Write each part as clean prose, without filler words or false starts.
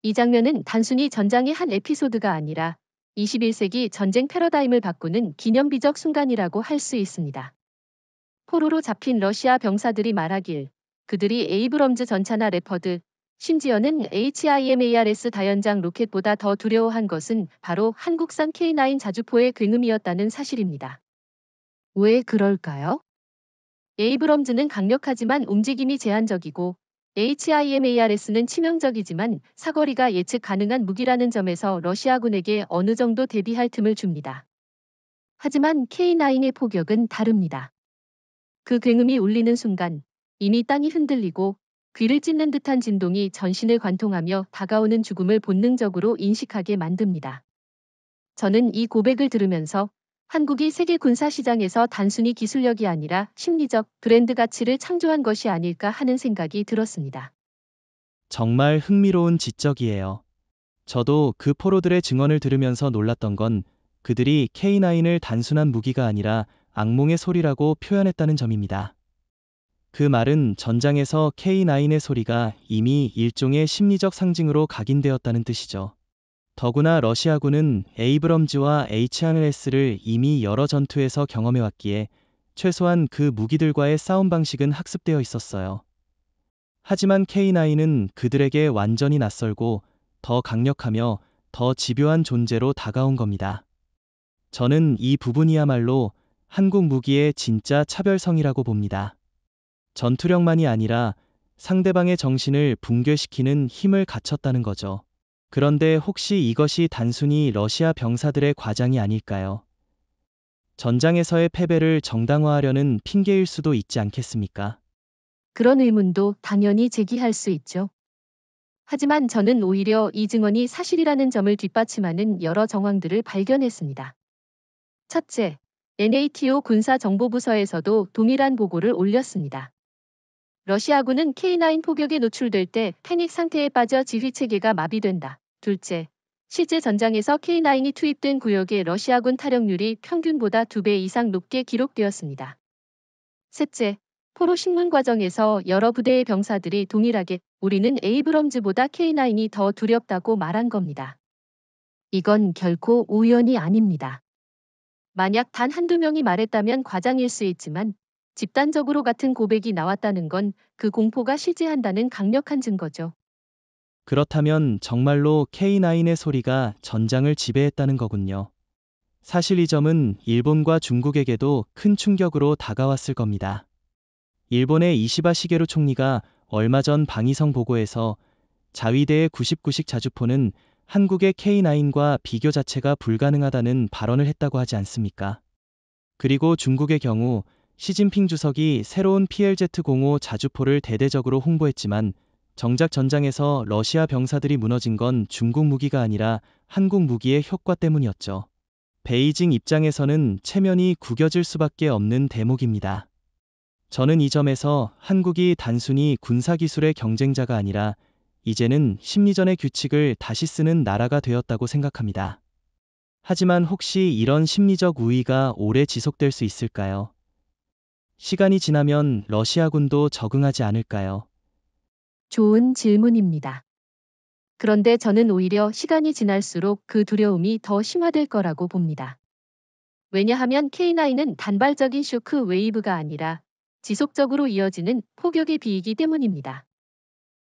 이 장면은 단순히 전장의 한 에피소드가 아니라 21세기 전쟁 패러다임을 바꾸는 기념비적 순간이라고 할 수 있습니다. 포로로 잡힌 러시아 병사들이 말하길 그들이 에이브럼즈 전차나 레퍼드, 심지어는 HIMARS 다연장 로켓보다 더 두려워한 것은 바로 한국산 K9 자주포의 굉음이었다는 사실입니다. 왜 그럴까요? 에이브럼즈는 강력하지만 움직임이 제한적이고 HIMARS는 치명적이지만 사거리가 예측 가능한 무기라는 점에서 러시아군에게 어느 정도 대비할 틈을 줍니다. 하지만 K9의 포격은 다릅니다. 그 굉음이 울리는 순간 이미 땅이 흔들리고 귀를 찢는 듯한 진동이 전신을 관통하며 다가오는 죽음을 본능적으로 인식하게 만듭니다. 저는 이 고백을 들으면서 한국이 세계 군사 시장에서 단순히 기술력이 아니라 심리적 브랜드 가치를 창조한 것이 아닐까 하는 생각이 들었습니다. 정말 흥미로운 지적이에요. 저도 그 포로들의 증언을 들으면서 놀랐던 건 그들이 K9을 단순한 무기가 아니라 악몽의 소리라고 표현했다는 점입니다. 그 말은 전장에서 K9의 소리가 이미 일종의 심리적 상징으로 각인되었다는 뜻이죠. 더구나 러시아군은 에이브럼즈와 HIMARS를 이미 여러 전투에서 경험해왔기에 최소한 그 무기들과의 싸움 방식은 학습되어 있었어요. 하지만 K9은 그들에게 완전히 낯설고 더 강력하며 더 집요한 존재로 다가온 겁니다. 저는 이 부분이야말로 한국 무기의 진짜 차별성이라고 봅니다. 전투력만이 아니라 상대방의 정신을 붕괴시키는 힘을 갖췄다는 거죠. 그런데 혹시 이것이 단순히 러시아 병사들의 과장이 아닐까요? 전장에서의 패배를 정당화하려는 핑계일 수도 있지 않겠습니까? 그런 의문도 당연히 제기할 수 있죠. 하지만 저는 오히려 이 증언이 사실이라는 점을 뒷받침하는 여러 정황들을 발견했습니다. 첫째, NATO 군사정보부서에서도 동일한 보고를 올렸습니다. 러시아군은 K9 포격에 노출될 때 패닉 상태에 빠져 지휘체계가 마비된다. 둘째, 실제 전장에서 K9이 투입된 구역의 러시아군 타령률이 평균보다 2배 이상 높게 기록되었습니다. 셋째, 포로 식문 과정에서 여러 부대의 병사들이 동일하게 우리는 에이브럼즈보다 K9이 더 두렵다고 말한 겁니다. 이건 결코 우연이 아닙니다. 만약 단 한두 명이 말했다면 과장일 수 있지만 집단적으로 같은 고백이 나왔다는 건 그 공포가 실제한다는 강력한 증거죠. 그렇다면 정말로 K9의 소리가 전장을 지배했다는 거군요. 사실 이 점은 일본과 중국에게도 큰 충격으로 다가왔을 겁니다. 일본의 이시바 시게루 총리가 얼마 전 방위성 보고에서 자위대의 99식 자주포는 한국의 K9과 비교 자체가 불가능하다는 발언을 했다고 하지 않습니까? 그리고 중국의 경우 시진핑 주석이 새로운 PLZ-05 자주포를 대대적으로 홍보했지만 정작 전장에서 러시아 병사들이 무너진 건 중국 무기가 아니라 한국 무기의 효과 때문이었죠. 베이징 입장에서는 체면이 구겨질 수밖에 없는 대목입니다. 저는 이 점에서 한국이 단순히 군사기술의 경쟁자가 아니라 이제는 심리전의 규칙을 다시 쓰는 나라가 되었다고 생각합니다. 하지만 혹시 이런 심리적 우위가 오래 지속될 수 있을까요? 시간이 지나면 러시아군도 적응하지 않을까요? 좋은 질문입니다. 그런데 저는 오히려 시간이 지날수록 그 두려움이 더 심화될 거라고 봅니다. 왜냐하면 K9은 단발적인 쇼크 웨이브가 아니라 지속적으로 이어지는 포격의 비이기 때문입니다.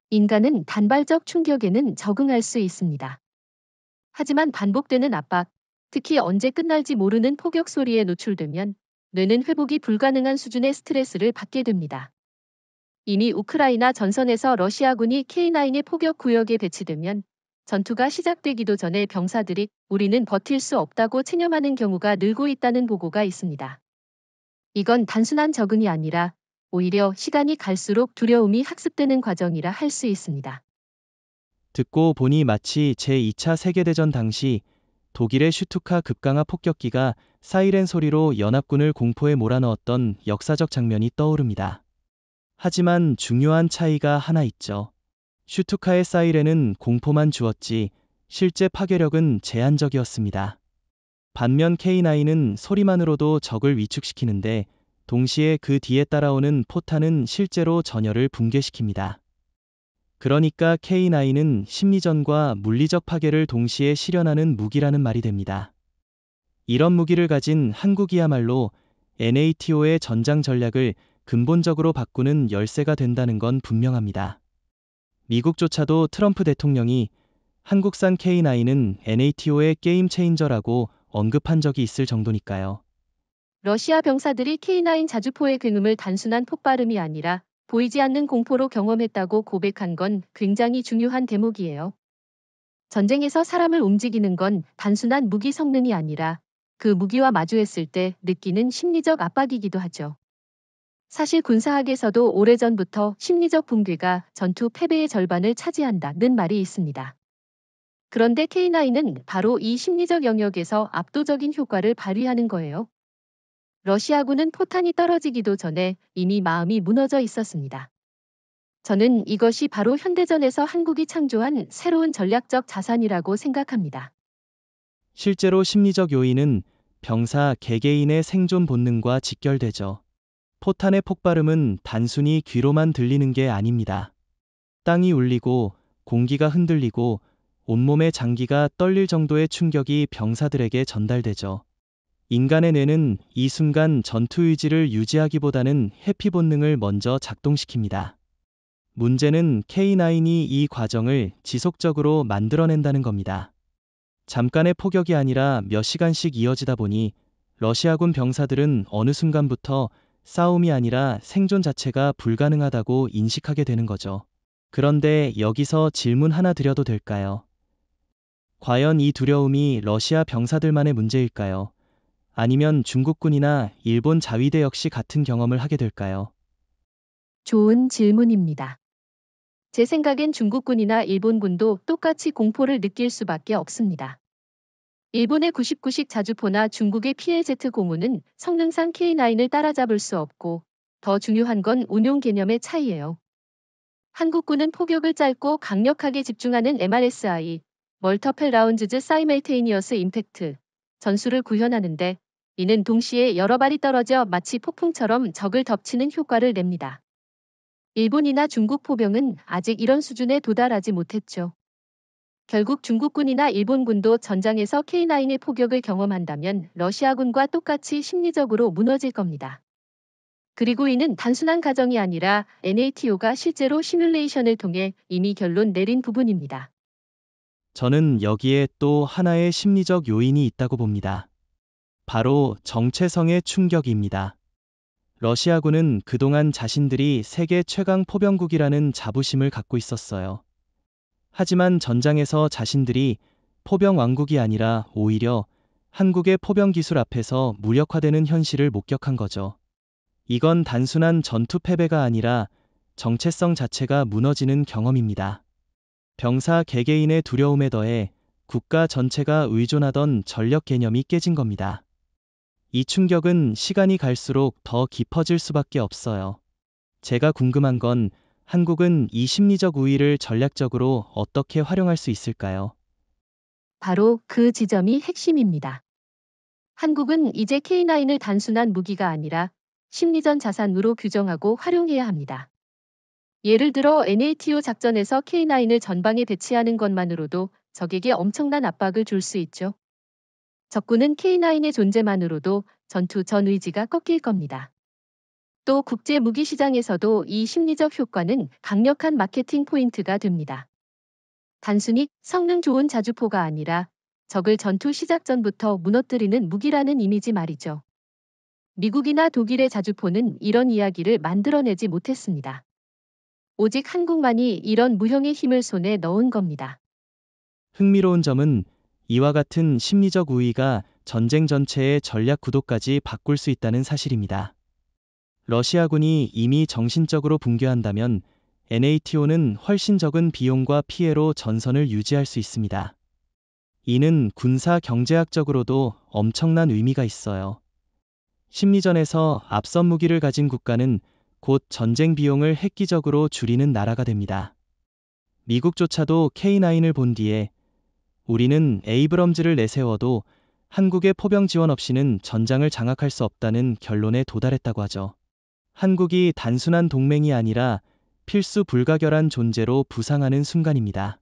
인간은 단발적 충격에는 적응할 수 있습니다. 하지만 반복되는 압박, 특히 언제 끝날지 모르는 포격 소리에 노출되면 뇌는 회복이 불가능한 수준의 스트레스를 받게 됩니다. 이미 우크라이나 전선에서 러시아군이 K9의 포격 구역에 배치되면 전투가 시작되기도 전에 병사들이 우리는 버틸 수 없다고 체념하는 경우가 늘고 있다는 보고가 있습니다. 이건 단순한 적응이 아니라 오히려 시간이 갈수록 두려움이 학습되는 과정이라 할 수 있습니다. 듣고 보니 마치 제2차 세계대전 당시 독일의 슈투카 급강하 폭격기가 사이렌 소리로 연합군을 공포에 몰아넣었던 역사적 장면이 떠오릅니다. 하지만 중요한 차이가 하나 있죠. 슈투카의 사이렌은 공포만 주었지 실제 파괴력은 제한적이었습니다. 반면 K9은 소리만으로도 적을 위축시키는데 동시에 그 뒤에 따라오는 포탄은 실제로 전열을 붕괴시킵니다. 그러니까 K9은 심리전과 물리적 파괴를 동시에 실현하는 무기라는 말이 됩니다. 이런 무기를 가진 한국이야말로 NATO의 전장 전략을 근본적으로 바꾸는 열쇠가 된다는 건 분명합니다. 미국조차도 트럼프 대통령이 한국산 K9은 NATO의 게임 체인저라고 언급한 적이 있을 정도니까요. 러시아 병사들이 K9 자주포의 굉음을 단순한 폭발음이 아니라 보이지 않는 공포로 경험했다고 고백한 건 굉장히 중요한 대목이에요. 전쟁에서 사람을 움직이는 건 단순한 무기 성능이 아니라 그 무기와 마주했을 때 느끼는 심리적 압박이기도 하죠. 사실 군사학에서도 오래전부터 심리적 붕괴가 전투 패배의 절반을 차지한다는 말이 있습니다. 그런데 K9은 바로 이 심리적 영역에서 압도적인 효과를 발휘하는 거예요. 러시아군은 포탄이 떨어지기도 전에 이미 마음이 무너져 있었습니다. 저는 이것이 바로 현대전에서 한국이 창조한 새로운 전략적 자산이라고 생각합니다. 실제로 심리적 요인은 병사 개개인의 생존 본능과 직결되죠. 포탄의 폭발음은 단순히 귀로만 들리는 게 아닙니다. 땅이 울리고 공기가 흔들리고 온몸의 장기가 떨릴 정도의 충격이 병사들에게 전달되죠. 인간의 뇌는 이 순간 전투 의지를 유지하기보다는 회피 본능을 먼저 작동시킵니다. 문제는 K9이 이 과정을 지속적으로 만들어낸다는 겁니다. 잠깐의 폭격이 아니라 몇 시간씩 이어지다 보니 러시아군 병사들은 어느 순간부터 싸움이 아니라 생존 자체가 불가능하다고 인식하게 되는 거죠. 그런데 여기서 질문 하나 드려도 될까요? 과연 이 두려움이 러시아 병사들만의 문제일까요? 아니면 중국군이나 일본 자위대 역시 같은 경험을 하게 될까요? 좋은 질문입니다. 제 생각엔 중국군이나 일본군도 똑같이 공포를 느낄 수밖에 없습니다. 일본의 99식 자주포나 중국의 PLZ 공우는 성능상 K9을 따라잡을 수 없고 더 중요한 건 운용 개념의 차이예요. 한국군은 포격을 짧고 강력하게 집중하는 MRSI, 멀터펠 라운즈즈 사이멜테이니어스 임팩트, 전술을 구현하는데 이는 동시에 여러 발이 떨어져 마치 폭풍처럼 적을 덮치는 효과를 냅니다. 일본이나 중국 포병은 아직 이런 수준에 도달하지 못했죠. 결국 중국군이나 일본군도 전장에서 K9의 포격을 경험한다면 러시아군과 똑같이 심리적으로 무너질 겁니다. 그리고 이는 단순한 가정이 아니라 NATO가 실제로 시뮬레이션을 통해 이미 결론 내린 부분입니다. 저는 여기에 또 하나의 심리적 요인이 있다고 봅니다. 바로 정체성의 충격입니다. 러시아군은 그동안 자신들이 세계 최강 포병국이라는 자부심을 갖고 있었어요. 하지만 전장에서 자신들이 포병 왕국이 아니라 오히려 한국의 포병 기술 앞에서 무력화되는 현실을 목격한 거죠. 이건 단순한 전투 패배가 아니라 정체성 자체가 무너지는 경험입니다. 병사 개개인의 두려움에 더해 국가 전체가 의존하던 전력 개념이 깨진 겁니다. 이 충격은 시간이 갈수록 더 깊어질 수밖에 없어요. 제가 궁금한 건 한국은 이 심리적 우위를 전략적으로 어떻게 활용할 수 있을까요? 바로 그 지점이 핵심입니다. 한국은 이제 K9을 단순한 무기가 아니라 심리전 자산으로 규정하고 활용해야 합니다. 예를 들어 NATO 작전에서 K9을 전방에 배치하는 것만으로도 적에게 엄청난 압박을 줄 수 있죠. 적군은 K9의 존재만으로도 전투 전 의지가 꺾일 겁니다. 또 국제 무기 시장에서도 이 심리적 효과는 강력한 마케팅 포인트가 됩니다. 단순히 성능 좋은 자주포가 아니라 적을 전투 시작 전부터 무너뜨리는 무기라는 이미지 말이죠. 미국이나 독일의 자주포는 이런 이야기를 만들어내지 못했습니다. 오직 한국만이 이런 무형의 힘을 손에 넣은 겁니다. 흥미로운 점은 이와 같은 심리적 우위가 전쟁 전체의 전략 구도까지 바꿀 수 있다는 사실입니다. 러시아군이 이미 정신적으로 붕괴한다면 NATO는 훨씬 적은 비용과 피해로 전선을 유지할 수 있습니다. 이는 군사 경제학적으로도 엄청난 의미가 있어요. 심리전에서 앞선 무기를 가진 국가는 곧 전쟁 비용을 획기적으로 줄이는 나라가 됩니다. 미국조차도 K9을 본 뒤에 우리는 에이브럼즈를 내세워도 한국의 포병 지원 없이는 전장을 장악할 수 없다는 결론에 도달했다고 하죠. 한국이 단순한 동맹이 아니라 필수 불가결한 존재로 부상하는 순간입니다.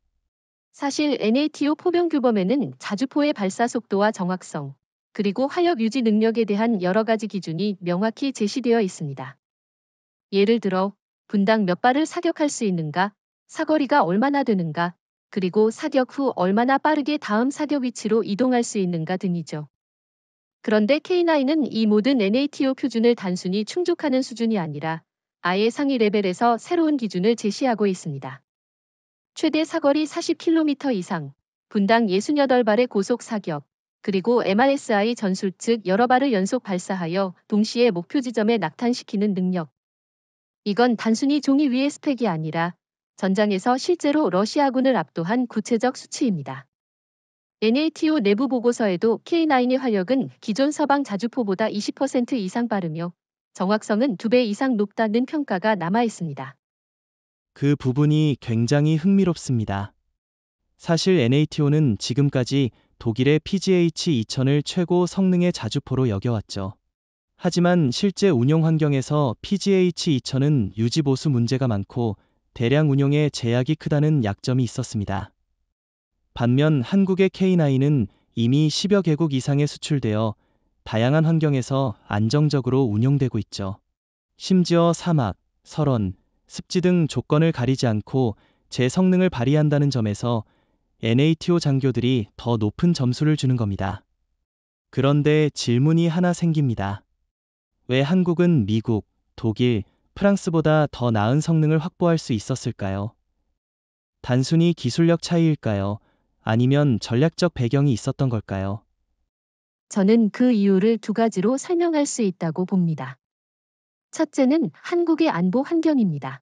사실 NATO 포병 규범에는 자주포의 발사 속도와 정확성, 그리고 화력 유지 능력에 대한 여러 가지 기준이 명확히 제시되어 있습니다. 예를 들어 분당 몇 발을 사격할 수 있는가, 사거리가 얼마나 되는가, 그리고 사격 후 얼마나 빠르게 다음 사격 위치로 이동할 수 있는가 등이죠. 그런데 K9은 이 모든 NATO 표준을 단순히 충족하는 수준이 아니라 아예 상위 레벨에서 새로운 기준을 제시하고 있습니다. 최대 사거리 40km 이상, 분당 68발의 고속 사격, 그리고 MRSI 전술 즉 여러 발을 연속 발사하여 동시에 목표 지점에 낙탄시키는 능력. 이건 단순히 종이 위의 스펙이 아니라 전장에서 실제로 러시아군을 압도한 구체적 수치입니다. NATO 내부 보고서에도 K9의 화력은 기존 서방 자주포보다 20% 이상 빠르며 정확성은 2배 이상 높다는 평가가 남아 있습니다. 그 부분이 굉장히 흥미롭습니다. 사실 NATO는 지금까지 독일의 PGH-2000을 최고 성능의 자주포로 여겨왔죠. 하지만 실제 운용 환경에서 PGH-2000은 유지보수 문제가 많고 대량 운용에 제약이 크다는 약점이 있었습니다. 반면 한국의 K9은 이미 10여 개국 이상에 수출되어 다양한 환경에서 안정적으로 운용되고 있죠. 심지어 사막, 설원, 습지 등 조건을 가리지 않고 제 성능을 발휘한다는 점에서 NATO 장교들이 더 높은 점수를 주는 겁니다. 그런데 질문이 하나 생깁니다. 왜 한국은 미국, 독일, 프랑스보다 더 나은 성능을 확보할 수 있었을까요? 단순히 기술력 차이일까요? 아니면 전략적 배경이 있었던 걸까요? 저는 그 이유를 두 가지로 설명할 수 있다고 봅니다. 첫째는 한국의 안보 환경입니다.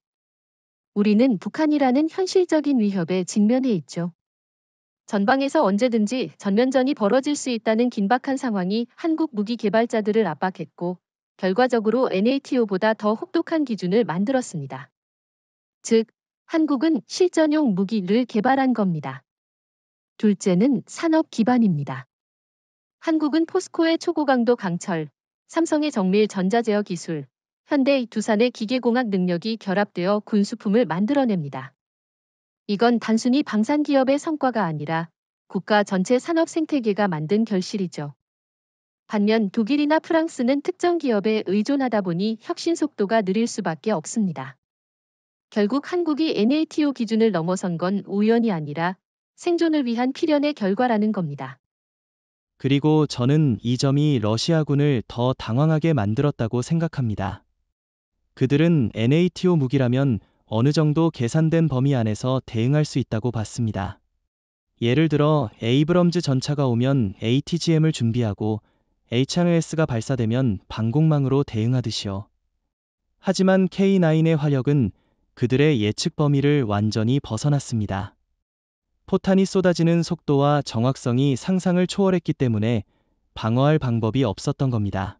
우리는 북한이라는 현실적인 위협에 직면해 있죠. 전방에서 언제든지 전면전이 벌어질 수 있다는 긴박한 상황이 한국 무기 개발자들을 압박했고, 결과적으로 NATO보다 더 혹독한 기준을 만들었습니다. 즉, 한국은 실전용 무기를 개발한 겁니다. 둘째는 산업 기반입니다. 한국은 포스코의 초고강도 강철, 삼성의 정밀 전자제어 기술, 현대 두산의 기계공학 능력이 결합되어 군수품을 만들어냅니다. 이건 단순히 방산 기업의 성과가 아니라 국가 전체 산업 생태계가 만든 결실이죠. 반면 독일이나 프랑스는 특정 기업에 의존하다 보니 혁신 속도가 느릴 수밖에 없습니다. 결국 한국이 NATO 기준을 넘어선 건 우연이 아니라 생존을 위한 필연의 결과라는 겁니다. 그리고 저는 이 점이 러시아군을 더 당황하게 만들었다고 생각합니다. 그들은 NATO 무기라면 어느 정도 계산된 범위 안에서 대응할 수 있다고 봤습니다. 예를 들어 에이브럼즈 전차가 오면 ATGM을 준비하고 HRS가 발사되면 방공망으로 대응하듯이요. 하지만 K9의 화력은 그들의 예측 범위를 완전히 벗어났습니다. 포탄이 쏟아지는 속도와 정확성이 상상을 초월했기 때문에 방어할 방법이 없었던 겁니다.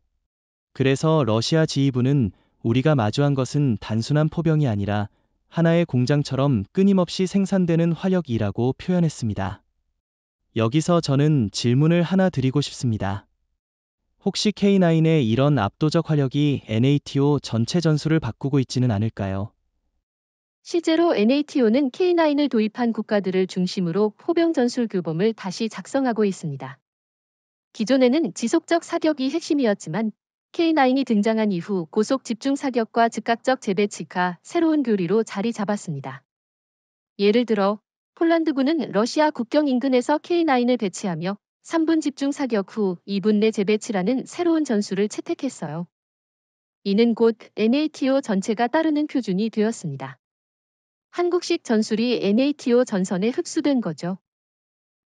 그래서 러시아 지휘부는 우리가 마주한 것은 단순한 포병이 아니라 하나의 공장처럼 끊임없이 생산되는 화력이라고 표현했습니다. 여기서 저는 질문을 하나 드리고 싶습니다. 혹시 K9의 이런 압도적 화력이 NATO 전체 전술을 바꾸고 있지는 않을까요? 실제로 NATO는 K9을 도입한 국가들을 중심으로 포병 전술 규범을 다시 작성하고 있습니다. 기존에는 지속적 사격이 핵심이었지만 K9이 등장한 이후 고속 집중 사격과 즉각적 재배치가 새로운 교리로 자리 잡았습니다. 예를 들어 폴란드군은 러시아 국경 인근에서 K9을 배치하며 3분 집중 사격 후 2분 내 재배치라는 새로운 전술을 채택했어요. 이는 곧 NATO 전체가 따르는 표준이 되었습니다. 한국식 전술이 NATO 전선에 흡수된 거죠.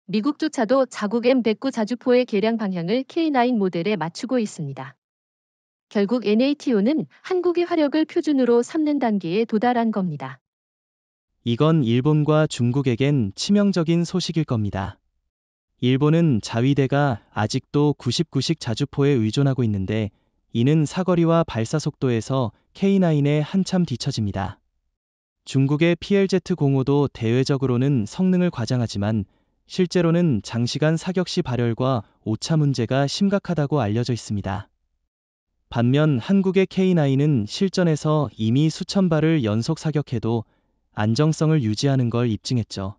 미국조차도 자국 M109 자주포의 개량 방향을 K9 모델에 맞추고 있습니다. 결국 NATO는 한국의 화력을 표준으로 삼는 단계에 도달한 겁니다. 이건 일본과 중국에겐 치명적인 소식일 겁니다. 일본은 자위대가 아직도 99식 자주포에 의존하고 있는데 이는 사거리와 발사 속도에서 K9에 한참 뒤처집니다. 중국의 PLZ-05도 대외적으로는 성능을 과장하지만 실제로는 장시간 사격 시 발열과 오차 문제가 심각하다고 알려져 있습니다. 반면 한국의 K9은 실전에서 이미 수천 발을 연속 사격해도 안정성을 유지하는 걸 입증했죠.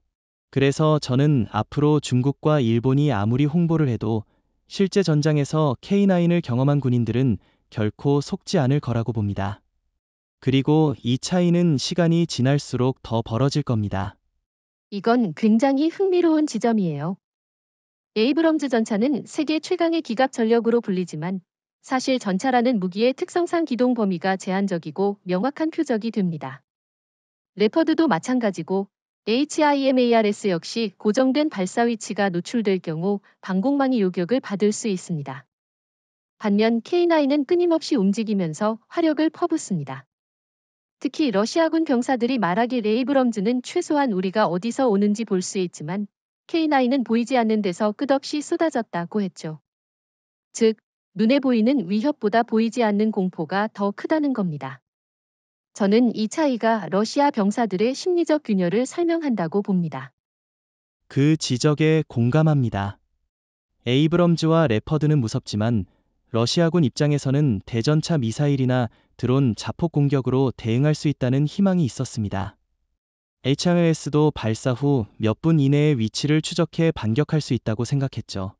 그래서 저는 앞으로 중국과 일본이 아무리 홍보를 해도 실제 전장에서 K9을 경험한 군인들은 결코 속지 않을 거라고 봅니다. 그리고 이 차이는 시간이 지날수록 더 벌어질 겁니다. 이건 굉장히 흥미로운 지점이에요. 에이브럼즈 전차는 세계 최강의 기갑 전력으로 불리지만 사실 전차라는 무기의 특성상 기동 범위가 제한적이고 명확한 표적이 됩니다. 레퍼드도 마찬가지고 HIMARS 역시 고정된 발사 위치가 노출될 경우 방공망이 요격을 받을 수 있습니다. 반면 K9은 끊임없이 움직이면서 화력을 퍼붓습니다. 특히 러시아군 병사들이 말하길 에이브럼즈는 최소한 우리가 어디서 오는지 볼 수 있지만 K9은 보이지 않는 데서 끝없이 쏟아졌다고 했죠. 즉, 눈에 보이는 위협보다 보이지 않는 공포가 더 크다는 겁니다. 저는 이 차이가 러시아 병사들의 심리적 균열을 설명한다고 봅니다. 그 지적에 공감합니다. 에이브럼즈와 레퍼드는 무섭지만 러시아군 입장에서는 대전차 미사일이나 드론 자폭 공격으로 대응할 수 있다는 희망이 있었습니다. HIMARS도 발사 후 몇 분 이내에 위치를 추적해 반격할 수 있다고 생각했죠.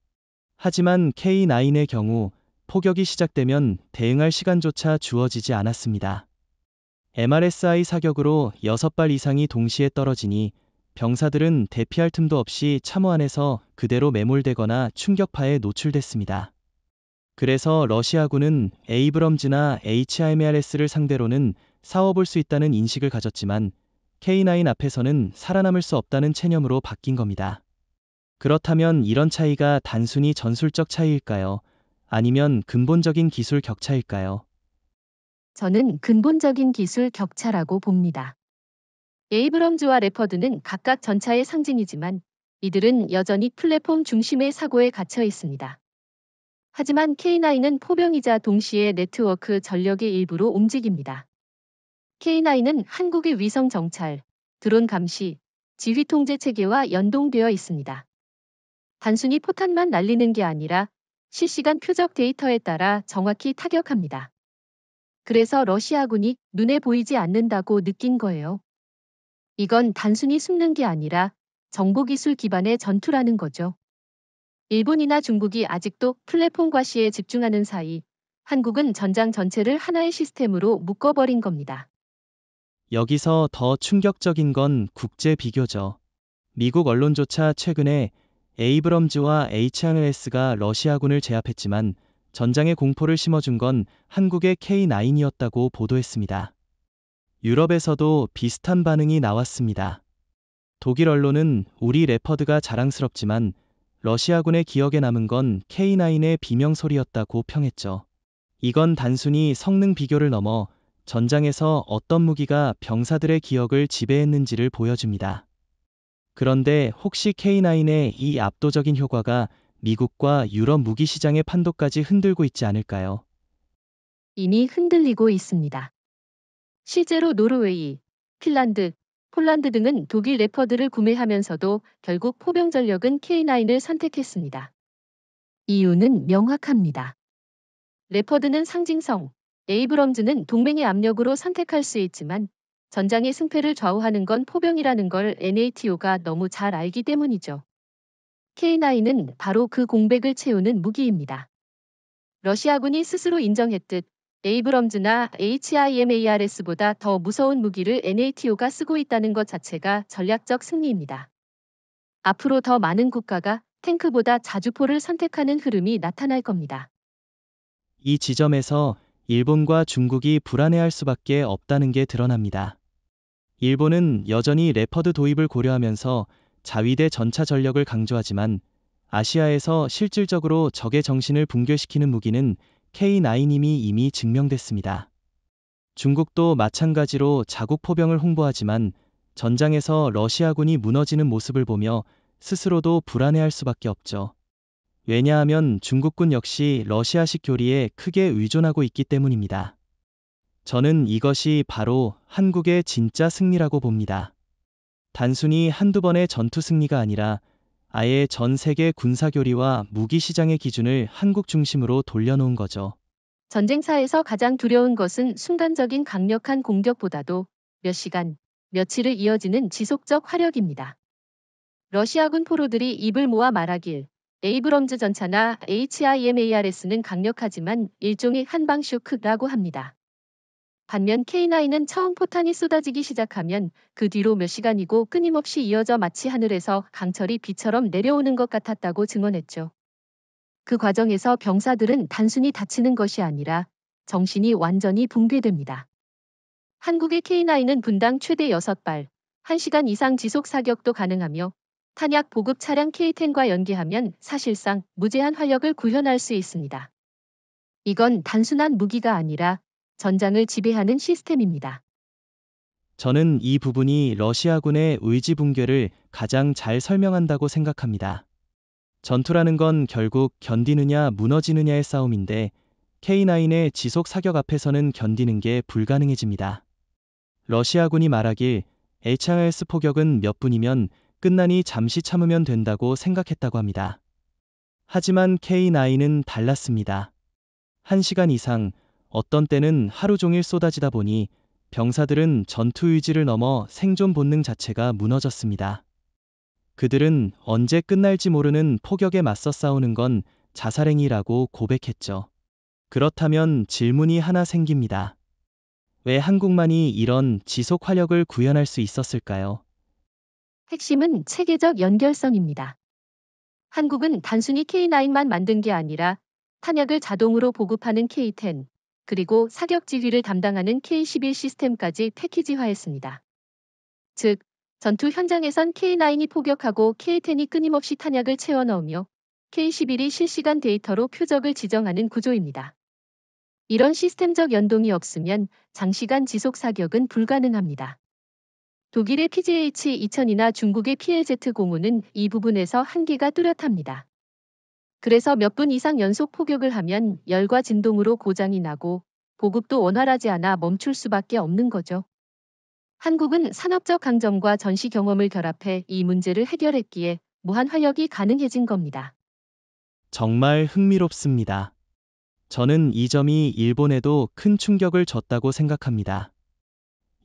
하지만 K9의 경우 포격이 시작되면 대응할 시간조차 주어지지 않았습니다. MRSI 사격으로 6발 이상이 동시에 떨어지니 병사들은 대피할 틈도 없이 참호 안에서 그대로 매몰되거나 충격파에 노출됐습니다. 그래서 러시아군은 에이브럼즈나 HIMARS를 상대로는 싸워볼 수 있다는 인식을 가졌지만 K9 앞에서는 살아남을 수 없다는 체념으로 바뀐 겁니다. 그렇다면 이런 차이가 단순히 전술적 차이일까요? 아니면 근본적인 기술 격차일까요? 저는 근본적인 기술 격차라고 봅니다. 에이브럼즈와 레퍼드는 각각 전차의 상징이지만 이들은 여전히 플랫폼 중심의 사고에 갇혀 있습니다. 하지만 K9은 포병이자 동시에 네트워크 전력의 일부로 움직입니다. K9은 한국의 위성 정찰, 드론 감시, 지휘 통제 체계와 연동되어 있습니다. 단순히 포탄만 날리는 게 아니라 실시간 표적 데이터에 따라 정확히 타격합니다. 그래서 러시아군이 눈에 보이지 않는다고 느낀 거예요. 이건 단순히 숨는 게 아니라 정보기술 기반의 전투라는 거죠. 일본이나 중국이 아직도 플랫폼 과시에 집중하는 사이 한국은 전장 전체를 하나의 시스템으로 묶어버린 겁니다. 여기서 더 충격적인 건 국제 비교죠. 미국 언론조차 최근에 에이브럼즈와 HIMARS가 러시아군을 제압했지만 전장에 공포를 심어준 건 한국의 K9이었다고 보도했습니다. 유럽에서도 비슷한 반응이 나왔습니다. 독일 언론은 우리 레퍼드가 자랑스럽지만 러시아군의 기억에 남은 건 K9의 비명소리였다고 평했죠. 이건 단순히 성능 비교를 넘어 전장에서 어떤 무기가 병사들의 기억을 지배했는지를 보여줍니다. 그런데 혹시 K9의 이 압도적인 효과가 미국과 유럽 무기 시장의 판도까지 흔들고 있지 않을까요? 이미 흔들리고 있습니다. 실제로 노르웨이, 핀란드, 폴란드 등은 독일 레퍼드를 구매하면서도 결국 포병 전력은 K9을 선택했습니다. 이유는 명확합니다. 레퍼드는 상징성, 에이브럼즈는 동맹의 압력으로 선택할 수 있지만 전장의 승패를 좌우하는 건 포병이라는 걸 NATO가 너무 잘 알기 때문이죠. K9은 바로 그 공백을 채우는 무기입니다. 러시아군이 스스로 인정했듯 에이브럼즈나 HIMARS보다 더 무서운 무기를 NATO가 쓰고 있다는 것 자체가 전략적 승리입니다. 앞으로 더 많은 국가가 탱크보다 자주포를 선택하는 흐름이 나타날 겁니다. 이 지점에서 일본과 중국이 불안해할 수밖에 없다는 게 드러납니다. 일본은 여전히 레퍼드 도입을 고려하면서 자위대 전차 전력을 강조하지만 아시아에서 실질적으로 적의 정신을 붕괴시키는 무기는 K9임이 이미 증명됐습니다. 중국도 마찬가지로 자국 포병을 홍보하지만 전장에서 러시아군이 무너지는 모습을 보며 스스로도 불안해할 수밖에 없죠. 왜냐하면 중국군 역시 러시아식 교리에 크게 의존하고 있기 때문입니다. 저는 이것이 바로 한국의 진짜 승리라고 봅니다. 단순히 한두 번의 전투 승리가 아니라 아예 전 세계 군사교리와 무기 시장의 기준을 한국 중심으로 돌려놓은 거죠. 전쟁사에서 가장 두려운 것은 순간적인 강력한 공격보다도 몇 시간, 며칠을 이어지는 지속적 화력입니다. 러시아군 포로들이 입을 모아 말하길 에이브럼즈 전차나 HIMARS는 강력하지만 일종의 한방 쇼크라고 합니다. 반면 K9은 처음 포탄이 쏟아지기 시작하면 그 뒤로 몇 시간이고 끊임없이 이어져 마치 하늘에서 강철이 비처럼 내려오는 것 같았다고 증언했죠. 그 과정에서 병사들은 단순히 다치는 것이 아니라 정신이 완전히 붕괴됩니다. 한국의 K9은 분당 최대 6발, 1시간 이상 지속 사격도 가능하며 탄약 보급 차량 K10과 연계하면 사실상 무제한 활력을 구현할 수 있습니다. 이건 단순한 무기가 아니라 전장을 지배하는 시스템입니다. 저는 이 부분이 러시아군의 의지 붕괴를 가장 잘 설명한다고 생각합니다. 전투라는 건 결국 견디느냐 무너지느냐의 싸움인데 K9의 지속 사격 앞에서는 견디는 게 불가능해집니다. 러시아군이 말하길 HIMARS 포격은 몇 분이면 끝나니 잠시 참으면 된다고 생각했다고 합니다. 하지만 K9은 달랐습니다. 1시간 이상, 어떤 때는 하루 종일 쏟아지다 보니 병사들은 전투 의지를 넘어 생존 본능 자체가 무너졌습니다. 그들은 언제 끝날지 모르는 폭격에 맞서 싸우는 건 자살행위라고 고백했죠. 그렇다면 질문이 하나 생깁니다. 왜 한국만이 이런 지속 화력을 구현할 수 있었을까요? 핵심은 체계적 연결성입니다. 한국은 단순히 K9만 만든 게 아니라 탄약을 자동으로 보급하는 K10, 그리고 사격 지휘를 담당하는 K11 시스템까지 패키지화했습니다. 즉, 전투 현장에선 K9이 포격하고 K10이 끊임없이 탄약을 채워 넣으며 K11이 실시간 데이터로 표적을 지정하는 구조입니다. 이런 시스템적 연동이 없으면 장시간 지속 사격은 불가능합니다. 독일의 PGH-2000이나 중국의 PLZ-05는 이 부분에서 한계가 뚜렷합니다. 그래서 몇 분 이상 연속 포격을 하면 열과 진동으로 고장이 나고 보급도 원활하지 않아 멈출 수밖에 없는 거죠. 한국은 산업적 강점과 전시 경험을 결합해 이 문제를 해결했기에 무한 활력이 가능해진 겁니다. 정말 흥미롭습니다. 저는 이 점이 일본에도 큰 충격을 줬다고 생각합니다.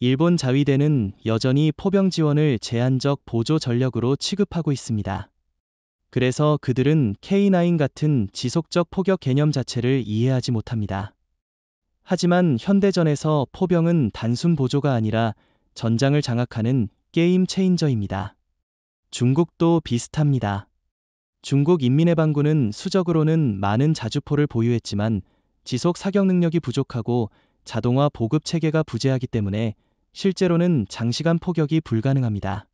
일본 자위대는 여전히 포병 지원을 제한적 보조 전력으로 취급하고 있습니다. 그래서 그들은 K9 같은 지속적 포격 개념 자체를 이해하지 못합니다. 하지만 현대전에서 포병은 단순 보조가 아니라 전장을 장악하는 게임 체인저입니다. 중국도 비슷합니다. 중국 인민해방군은 수적으로는 많은 자주포를 보유했지만 지속 사격 능력이 부족하고 자동화 보급 체계가 부재하기 때문에 실제로는 장시간 포격이 불가능합니다.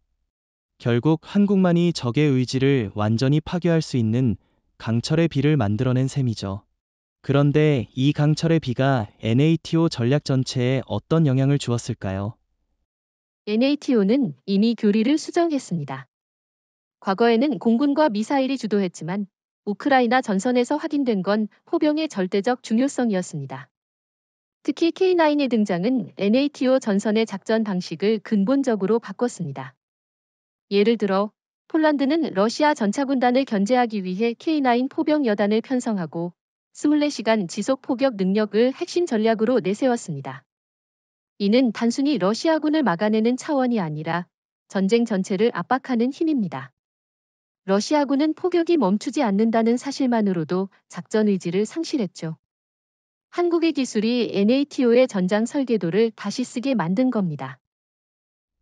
결국 한국만이 적의 의지를 완전히 파괴할 수 있는 강철의 비를 만들어낸 셈이죠. 그런데 이 강철의 비가 NATO 전략 전체에 어떤 영향을 주었을까요? NATO는 이미 교리를 수정했습니다. 과거에는 공군과 미사일이 주도했지만 우크라이나 전선에서 확인된 건 포병의 절대적 중요성이었습니다. 특히 K9의 등장은 NATO 전선의 작전 방식을 근본적으로 바꿨습니다. 예를 들어 폴란드는 러시아 전차군단을 견제하기 위해 K9 포병 여단을 편성하고 24시간 지속 포격 능력을 핵심 전략으로 내세웠습니다. 이는 단순히 러시아군을 막아내는 차원이 아니라 전쟁 전체를 압박하는 힘입니다. 러시아군은 포격이 멈추지 않는다는 사실만으로도 작전 의지를 상실했죠. 한국의 기술이 NATO의 전장 설계도를 다시 쓰게 만든 겁니다.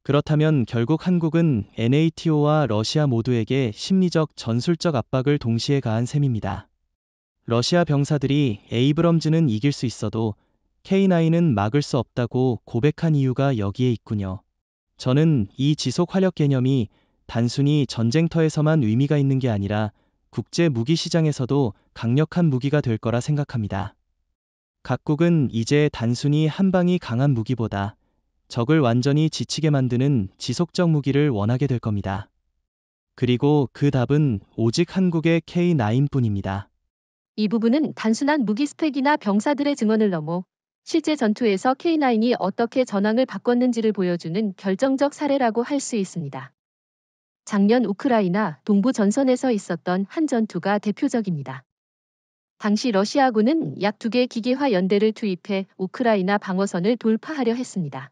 그렇다면 결국 한국은 NATO와 러시아 모두에게 심리적, 전술적 압박을 동시에 가한 셈입니다. 러시아 병사들이 에이브럼즈는 이길 수 있어도 K9은 막을 수 없다고 고백한 이유가 여기에 있군요. 저는 이 지속 화력 개념이 단순히 전쟁터에서만 의미가 있는 게 아니라 국제 무기 시장에서도 강력한 무기가 될 거라 생각합니다. 각국은 이제 단순히 한 방이 강한 무기보다 적을 완전히 지치게 만드는 지속적 무기를 원하게 될 겁니다. 그리고 그 답은 오직 한국의 K9뿐입니다. 이 부분은 단순한 무기 스펙이나 병사들의 증언을 넘어 실제 전투에서 K9이 어떻게 전황을 바꿨는지를 보여주는 결정적 사례라고 할 수 있습니다. 작년 우크라이나 동부 전선에서 있었던 한 전투가 대표적입니다. 당시 러시아군은 약 2개 기계화 연대를 투입해 우크라이나 방어선을 돌파하려 했습니다.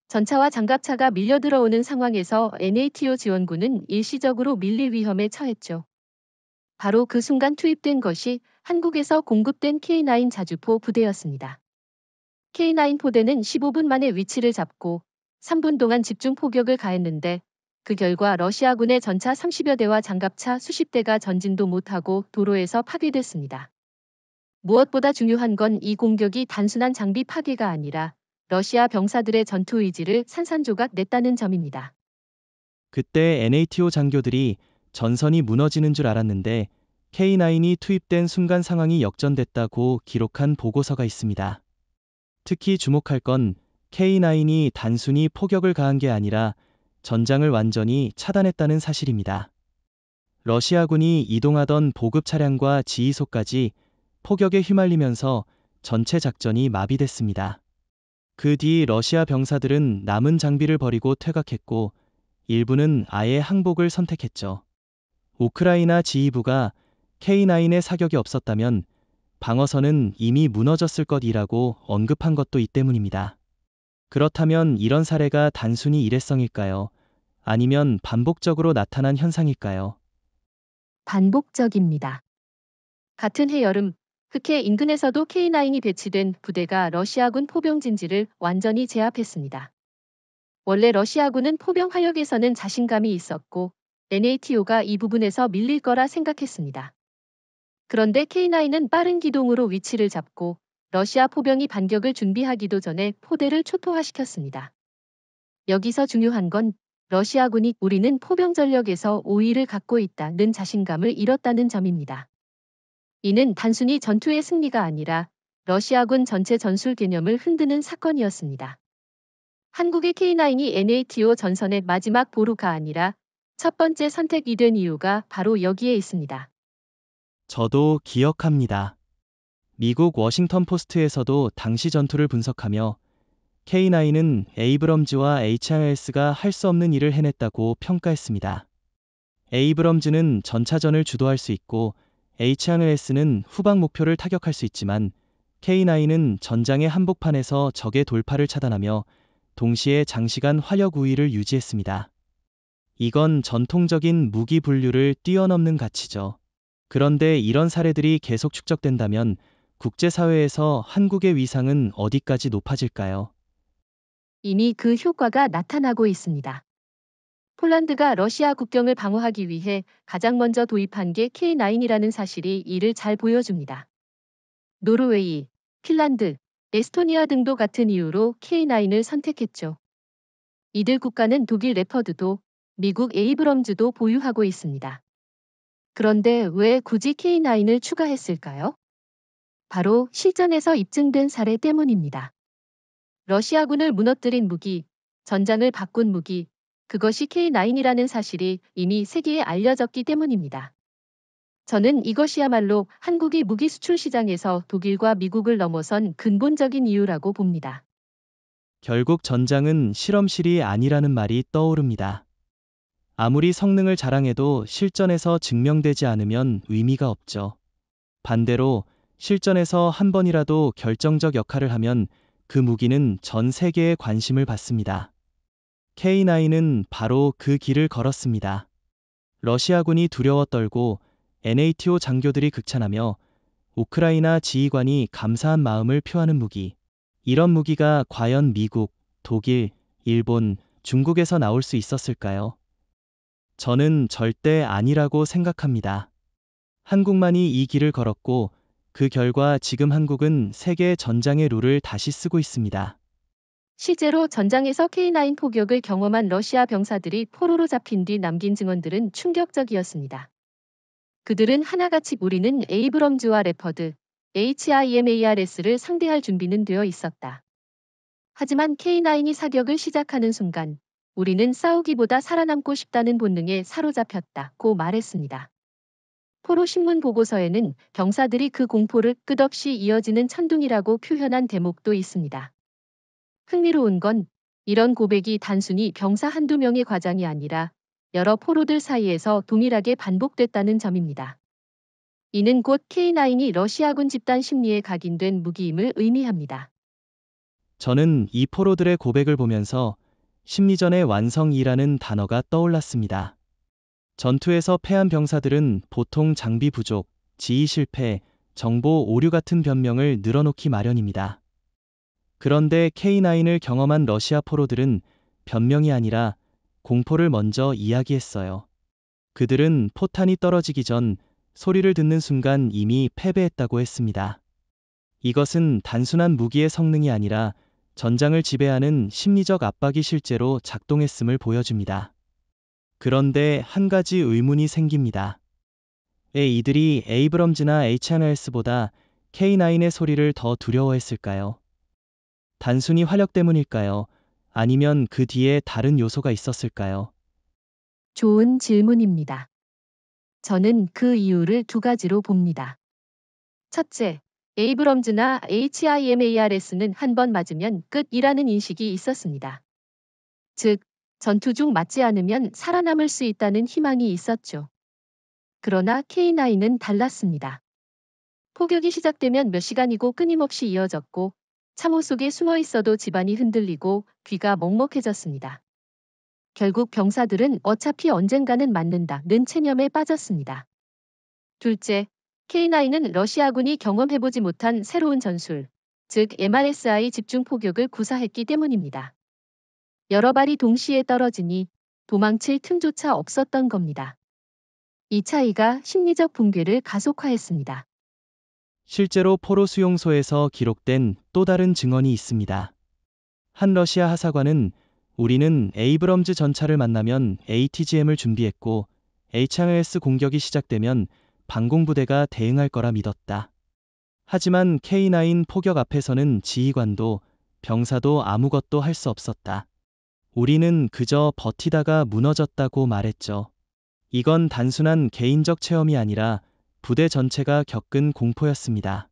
전차와 장갑차가 밀려들어오는 상황에서 NATO 지원군은 일시적으로 밀릴 위험에 처했죠. 바로 그 순간 투입된 것이 한국에서 공급된 K9 자주포 부대였습니다. K9 포대는 15분 만에 위치를 잡고 3분 동안 집중 포격을 가했는데 그 결과 러시아군의 전차 30여 대와 장갑차 수십 대가 전진도 못하고 도로에서 파괴됐습니다. 무엇보다 중요한 건 이 공격이 단순한 장비 파괴가 아니라 러시아 병사들의 전투 의지를 산산조각 냈다는 점입니다. 그때 NATO 장교들이 전선이 무너지는 줄 알았는데 K9이 투입된 순간 상황이 역전됐다고 기록한 보고서가 있습니다. 특히 주목할 건 K9이 단순히 포격을 가한 게 아니라 전장을 완전히 차단했다는 사실입니다. 러시아군이 이동하던 보급 차량과 지휘소까지 폭격에 휘말리면서 전체 작전이 마비됐습니다. 그 뒤 러시아 병사들은 남은 장비를 버리고 퇴각했고 일부는 아예 항복을 선택했죠. 우크라이나 지휘부가 K9의 사격이 없었다면 방어선은 이미 무너졌을 것이라고 언급한 것도 이 때문입니다. 그렇다면 이런 사례가 단순히 일회성일까요? 아니면 반복적으로 나타난 현상일까요? 반복적입니다. 같은 해 여름, 흑해 인근에서도 K9이 배치된 부대가 러시아군 포병 진지를 완전히 제압했습니다. 원래 러시아군은 포병 화력에서는 자신감이 있었고 NATO가 이 부분에서 밀릴 거라 생각했습니다. 그런데 K9은 빠른 기동으로 위치를 잡고 러시아 포병이 반격을 준비하기도 전에 포대를 초토화시켰습니다. 여기서 중요한 건 러시아군이 우리는 포병 전력에서 우위를 갖고 있다는 자신감을 잃었다는 점입니다. 이는 단순히 전투의 승리가 아니라 러시아군 전체 전술 개념을 흔드는 사건이었습니다. 한국의 K9이 NATO 전선의 마지막 보루가 아니라 첫 번째 선택이 된 이유가 바로 여기에 있습니다. 저도 기억합니다. 미국 워싱턴 포스트에서도 당시 전투를 분석하며 K9은 에이브럼즈와 HRS가 할 수 없는 일을 해냈다고 평가했습니다. 에이브럼즈는 전차전을 주도할 수 있고 HRS는 후방 목표를 타격할 수 있지만 K9은 전장의 한복판에서 적의 돌파를 차단하며 동시에 장시간 화력 우위를 유지했습니다. 이건 전통적인 무기 분류를 뛰어넘는 가치죠. 그런데 이런 사례들이 계속 축적된다면 국제사회에서 한국의 위상은 어디까지 높아질까요? 이미 그 효과가 나타나고 있습니다. 폴란드가 러시아 국경을 방어하기 위해 가장 먼저 도입한 게 K9이라는 사실이 이를 잘 보여줍니다. 노르웨이, 핀란드, 에스토니아 등도 같은 이유로 K9을 선택했죠. 이들 국가는 독일 레퍼드도 미국 에이브럼즈도 보유하고 있습니다. 그런데 왜 굳이 K9을 추가했을까요? 바로 실전에서 입증된 사례 때문입니다. 러시아군을 무너뜨린 무기, 전장을 바꾼 무기, 그것이 K9이라는 사실이 이미 세계에 알려졌기 때문입니다. 저는 이것이야말로 한국이 무기 수출 시장에서 독일과 미국을 넘어선 근본적인 이유라고 봅니다. 결국 전장은 실험실이 아니라는 말이 떠오릅니다. 아무리 성능을 자랑해도 실전에서 증명되지 않으면 의미가 없죠. 반대로 실전에서 한 번이라도 결정적 역할을 하면 그 무기는 전 세계의 관심을 받습니다. K9은 바로 그 길을 걸었습니다. 러시아군이 두려워 떨고 NATO 장교들이 극찬하며 우크라이나 지휘관이 감사한 마음을 표하는 무기. 이런 무기가 과연 미국, 독일, 일본, 중국에서 나올 수 있었을까요? 저는 절대 아니라고 생각합니다. 한국만이 이 길을 걸었고 그 결과 지금 한국은 세계 전장의 룰을 다시 쓰고 있습니다. 실제로 전장에서 K9 포격을 경험한 러시아 병사들이 포로로 잡힌 뒤 남긴 증언들은 충격적이었습니다. 그들은 하나같이 우리는 에이브럼즈와 레퍼드, HIMARS를 상대할 준비는 되어 있었다. 하지만 K9이 사격을 시작하는 순간 우리는 싸우기보다 살아남고 싶다는 본능에 사로잡혔다고 말했습니다. 포로 신문 보고서에는 병사들이 그 공포를 끝없이 이어지는 천둥이라고 표현한 대목도 있습니다. 흥미로운 건 이런 고백이 단순히 병사 한두 명의 과장이 아니라 여러 포로들 사이에서 동일하게 반복됐다는 점입니다. 이는 곧 K9이 러시아군 집단 심리에 각인된 무기임을 의미합니다. 저는 이 포로들의 고백을 보면서 심리전의 완성이라는 단어가 떠올랐습니다. 전투에서 패한 병사들은 보통 장비 부족, 지휘 실패, 정보 오류 같은 변명을 늘어놓기 마련입니다. 그런데 K9을 경험한 러시아 포로들은 변명이 아니라 공포를 먼저 이야기했어요. 그들은 포탄이 떨어지기 전 소리를 듣는 순간 이미 패배했다고 했습니다. 이것은 단순한 무기의 성능이 아니라 전장을 지배하는 심리적 압박이 실제로 작동했음을 보여줍니다. 그런데 한 가지 의문이 생깁니다. 왜 이들이 에이브럼즈나 HMS보다 K9의 소리를 더 두려워했을까요? 단순히 화력 때문일까요? 아니면 그 뒤에 다른 요소가 있었을까요? 좋은 질문입니다. 저는 그 이유를 두 가지로 봅니다. 첫째, 에이브럼즈나 HIMARS는 한 번 맞으면 끝이라는 인식이 있었습니다. 즉, 전투 중 맞지 않으면 살아남을 수 있다는 희망이 있었죠. 그러나 K9은 달랐습니다. 포격이 시작되면 몇 시간이고 끊임없이 이어졌고, 참호 속에 숨어 있어도 집안이 흔들리고 귀가 먹먹해졌습니다. 결국 병사들은 어차피 언젠가는 맞는다는 체념에 빠졌습니다. 둘째, K9은 러시아군이 경험해보지 못한 새로운 전술, 즉 MRSI 집중 포격을 구사했기 때문입니다. 여러 발이 동시에 떨어지니 도망칠 틈조차 없었던 겁니다. 이 차이가 심리적 붕괴를 가속화했습니다. 실제로 포로 수용소에서 기록된 또 다른 증언이 있습니다. 한 러시아 하사관은 우리는 에이브럼즈 전차를 만나면 ATGM을 준비했고 HMS 공격이 시작되면 방공부대가 대응할 거라 믿었다. 하지만 K9 포격 앞에서는 지휘관도 병사도 아무것도 할 수 없었다. 우리는 그저 버티다가 무너졌다고 말했죠. 이건 단순한 개인적 체험이 아니라 부대 전체가 겪은 공포였습니다.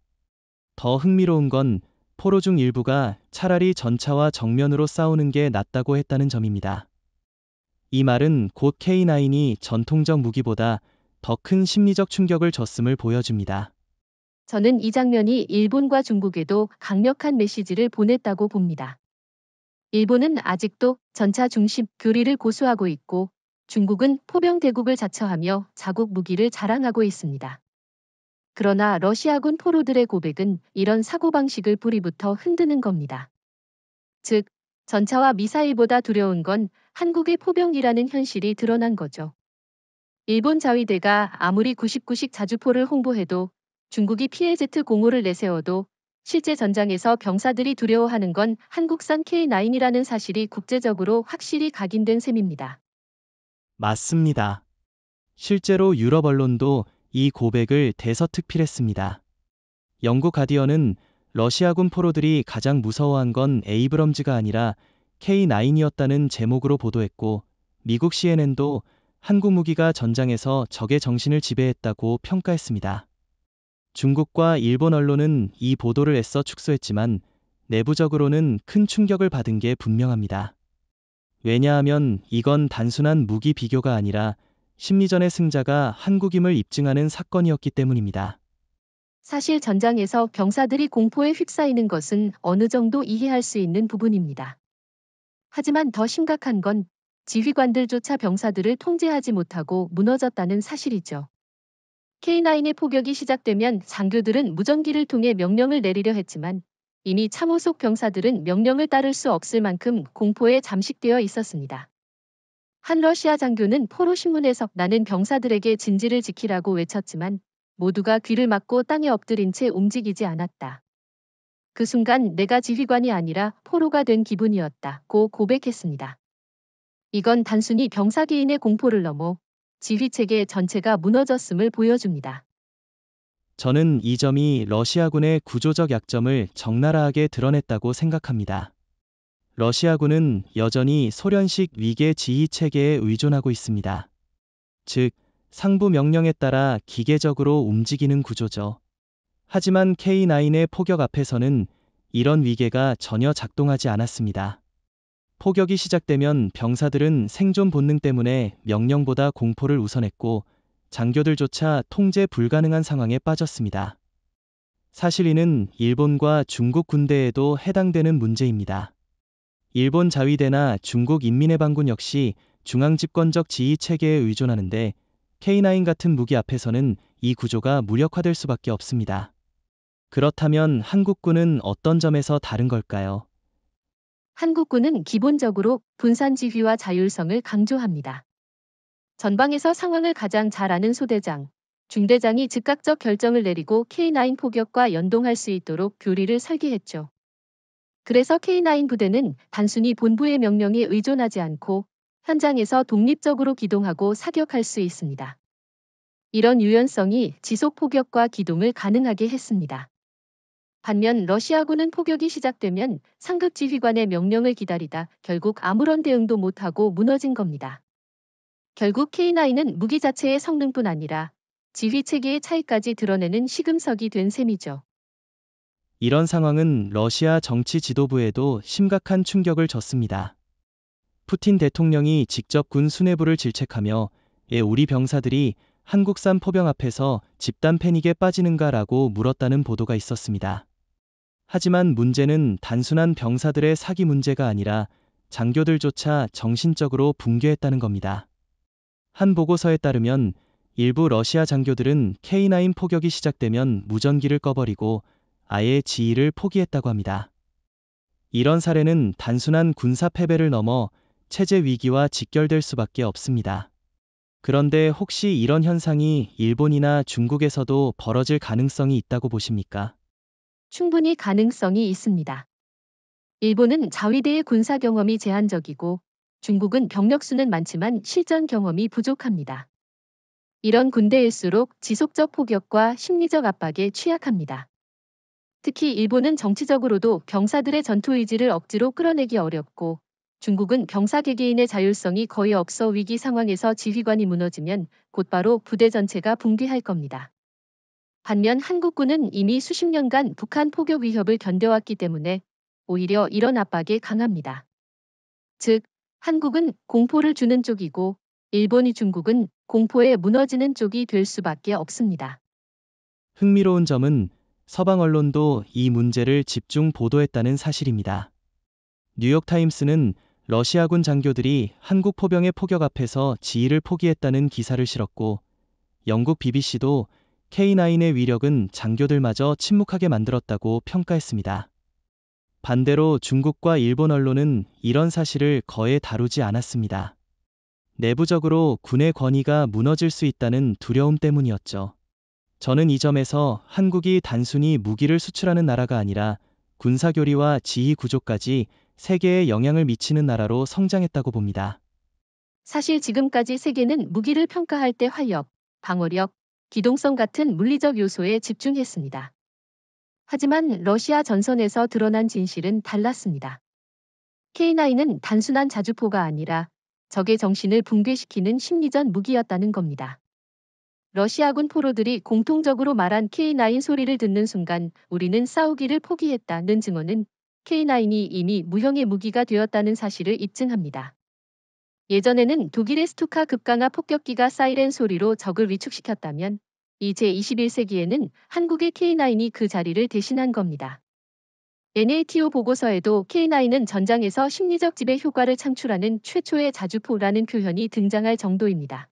더 흥미로운 건 포로 중 일부가 차라리 전차와 정면으로 싸우는 게 낫다고 했다는 점입니다. 이 말은 곧 K9이 전통적 무기보다 더 큰 심리적 충격을 줬음을 보여줍니다. 저는 이 장면이 일본과 중국에도 강력한 메시지를 보냈다고 봅니다. 일본은 아직도 전차 중심 교리를 고수하고 있고, 중국은 포병 대국을 자처하며 자국 무기를 자랑하고 있습니다. 그러나 러시아군 포로들의 고백은 이런 사고방식을 뿌리부터 흔드는 겁니다. 즉, 전차와 미사일보다 두려운 건 한국의 포병이라는 현실이 드러난 거죠. 일본 자위대가 아무리 99식 자주포를 홍보해도, 중국이 PLZ-05를 내세워도 실제 전장에서 병사들이 두려워하는 건 한국산 K9이라는 사실이 국제적으로 확실히 각인된 셈입니다. 맞습니다. 실제로 유럽 언론도 이 고백을 대서특필했습니다. 영국 가디언은 러시아군 포로들이 가장 무서워한 건 에이브럼즈가 아니라 K9이었다는 제목으로 보도했고, 미국 CNN도 한국 무기가 전장에서 적의 정신을 지배했다고 평가했습니다. 중국과 일본 언론은 이 보도를 애써 축소했지만 내부적으로는 큰 충격을 받은 게 분명합니다. 왜냐하면 이건 단순한 무기 비교가 아니라 심리전의 승자가 한국임을 입증하는 사건이었기 때문입니다. 사실 전장에서 병사들이 공포에 휩싸이는 것은 어느 정도 이해할 수 있는 부분입니다. 하지만 더 심각한 건 지휘관들조차 병사들을 통제하지 못하고 무너졌다는 사실이죠. K9의 포격이 시작되면 장교들은 무전기를 통해 명령을 내리려 했지만 이미 참호 속 병사들은 명령을 따를 수 없을 만큼 공포에 잠식되어 있었습니다. 한 러시아 장교는 포로 신문에서 나는 병사들에게 진지를 지키라고 외쳤지만 모두가 귀를 막고 땅에 엎드린 채 움직이지 않았다. 그 순간 내가 지휘관이 아니라 포로가 된 기분이었다고 고백했습니다. 이건 단순히 병사 개인의 공포를 넘어 지휘체계 전체가 무너졌음을 보여줍니다. 저는 이 점이 러시아군의 구조적 약점을 적나라하게 드러냈다고 생각합니다. 러시아군은 여전히 소련식 위계 지휘 체계에 의존하고 있습니다. 즉, 상부 명령에 따라 기계적으로 움직이는 구조죠. 하지만 K9의 포격 앞에서는 이런 위계가 전혀 작동하지 않았습니다. 포격이 시작되면 병사들은 생존 본능 때문에 명령보다 공포를 우선했고 장교들조차 통제 불가능한 상황에 빠졌습니다. 사실 이는 일본과 중국 군대에도 해당되는 문제입니다. 일본 자위대나 중국 인민해방군 역시 중앙집권적 지휘 체계에 의존하는데 K9 같은 무기 앞에서는 이 구조가 무력화될 수밖에 없습니다. 그렇다면 한국군은 어떤 점에서 다른 걸까요? 한국군은 기본적으로 분산 지휘와 자율성을 강조합니다. 전방에서 상황을 가장 잘 아는 소대장, 중대장이 즉각적 결정을 내리고 K9 포격과 연동할 수 있도록 교리를 설계했죠. 그래서 K9 부대는 단순히 본부의 명령에 의존하지 않고 현장에서 독립적으로 기동하고 사격할 수 있습니다. 이런 유연성이 지속 포격과 기동을 가능하게 했습니다. 반면 러시아군은 포격이 시작되면 상급 지휘관의 명령을 기다리다 결국 아무런 대응도 못하고 무너진 겁니다. 결국 K9은 무기 자체의 성능뿐 아니라 지휘 체계의 차이까지 드러내는 시금석이 된 셈이죠. 이런 상황은 러시아 정치 지도부에도 심각한 충격을 줬습니다. 푸틴 대통령이 직접 군 수뇌부를 질책하며 우리 병사들이 한국산 포병 앞에서 집단 패닉에 빠지는가라고 물었다는 보도가 있었습니다. 하지만 문제는 단순한 병사들의 사기 문제가 아니라 장교들조차 정신적으로 붕괴했다는 겁니다. 한 보고서에 따르면 일부 러시아 장교들은 K9 포격이 시작되면 무전기를 꺼버리고 아예 지휘를 포기했다고 합니다. 이런 사례는 단순한 군사 패배를 넘어 체제 위기와 직결될 수밖에 없습니다. 그런데 혹시 이런 현상이 일본이나 중국에서도 벌어질 가능성이 있다고 보십니까? 충분히 가능성이 있습니다. 일본은 자위대의 군사 경험이 제한적이고 중국은 병력 수는 많지만 실전 경험이 부족합니다. 이런 군대일수록 지속적 포격과 심리적 압박에 취약합니다. 특히 일본은 정치적으로도 병사들의 전투 의지를 억지로 끌어내기 어렵고 중국은 병사 개개인의 자율성이 거의 없어 위기 상황에서 지휘관이 무너지면 곧바로 부대 전체가 붕괴할 겁니다. 반면 한국군은 이미 수십 년간 북한 포격 위협을 견뎌왔기 때문에 오히려 이런 압박에 강합니다. 즉, 한국은 공포를 주는 쪽이고 일본이 중국은 공포에 무너지는 쪽이 될 수밖에 없습니다. 흥미로운 점은 서방 언론도 이 문제를 집중 보도했다는 사실입니다. 뉴욕타임스는 러시아군 장교들이 한국 포병의 포격 앞에서 지휘를 포기했다는 기사를 실었고 영국 BBC도 K9의 위력은 장교들마저 침묵하게 만들었다고 평가했습니다. 반대로 중국과 일본 언론은 이런 사실을 거의 다루지 않았습니다. 내부적으로 군의 권위가 무너질 수 있다는 두려움 때문이었죠. 저는 이 점에서 한국이 단순히 무기를 수출하는 나라가 아니라 군사교리와 지휘 구조까지 세계에 영향을 미치는 나라로 성장했다고 봅니다. 사실 지금까지 세계는 무기를 평가할 때 활력, 방어력, 기동성 같은 물리적 요소에 집중했습니다. 하지만 러시아 전선에서 드러난 진실은 달랐습니다. K9은 단순한 자주포가 아니라 적의 정신을 붕괴시키는 심리전 무기였다는 겁니다. 러시아군 포로들이 공통적으로 말한 K9 소리를 듣는 순간 우리는 싸우기를 포기했다는 증언은 K9이 이미 무형의 무기가 되었다는 사실을 입증합니다. 예전에는 독일의 스투카 급강하 폭격기가 사이렌 소리로 적을 위축시켰다면 이제 21세기에는 한국의 K9이 그 자리를 대신한 겁니다. NATO 보고서에도 K9은 전장에서 심리적 지배 효과를 창출하는 최초의 자주포라는 표현이 등장할 정도입니다.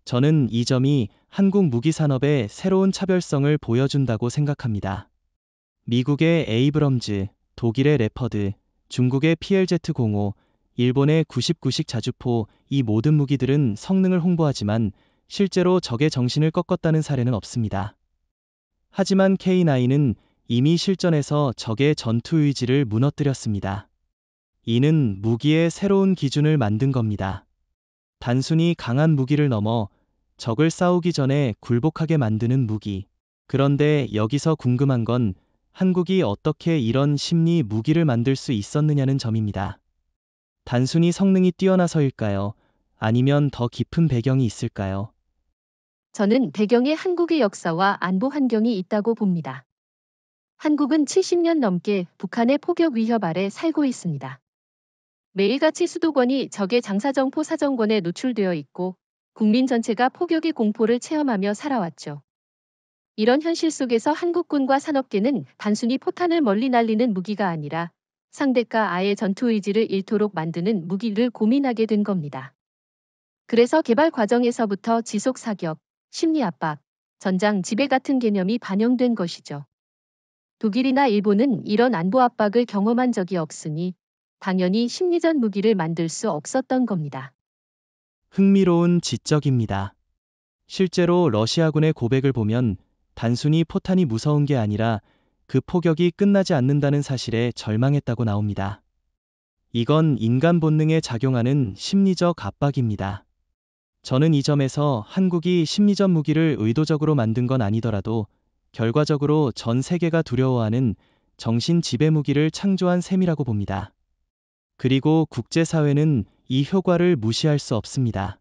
저는 이 점이 한국 무기 산업의 새로운 차별성을 보여준다고 생각합니다. 미국의 에이브럼즈, 독일의 레퍼드, 중국의 PLZ-05, 일본의 99식 자주포, 이 모든 무기들은 성능을 홍보하지만 실제로 적의 정신을 꺾었다는 사례는 없습니다. 하지만 K9은 이미 실전에서 적의 전투 의지를 무너뜨렸습니다. 이는 무기의 새로운 기준을 만든 겁니다. 단순히 강한 무기를 넘어 적을 싸우기 전에 굴복하게 만드는 무기. 그런데 여기서 궁금한 건 한국이 어떻게 이런 심리 무기를 만들 수 있었느냐는 점입니다. 단순히 성능이 뛰어나서일까요? 아니면 더 깊은 배경이 있을까요? 저는 배경에 한국의 역사와 안보 환경이 있다고 봅니다. 한국은 70년 넘게 북한의 포격 위협 아래 살고 있습니다. 매일같이 수도권이 적의 장사정포 사정권에 노출되어 있고 국민 전체가 폭격의 공포를 체험하며 살아왔죠. 이런 현실 속에서 한국군과 산업계는 단순히 포탄을 멀리 날리는 무기가 아니라 상대가 아예 전투 의지를 잃도록 만드는 무기를 고민하게 된 겁니다. 그래서 개발 과정에서부터 지속 사격, 심리 압박, 전장 지배 같은 개념이 반영된 것이죠. 독일이나 일본은 이런 안보 압박을 경험한 적이 없으니 당연히 심리전 무기를 만들 수 없었던 겁니다. 흥미로운 지적입니다. 실제로 러시아군의 고백을 보면 단순히 포탄이 무서운 게 아니라 그 포격이 끝나지 않는다는 사실에 절망했다고 나옵니다. 이건 인간 본능에 작용하는 심리적 압박입니다. 저는 이 점에서 한국이 심리전 무기를 의도적으로 만든 건 아니더라도 결과적으로 전 세계가 두려워하는 정신 지배 무기를 창조한 셈이라고 봅니다. 그리고 국제사회는 이 효과를 무시할 수 없습니다.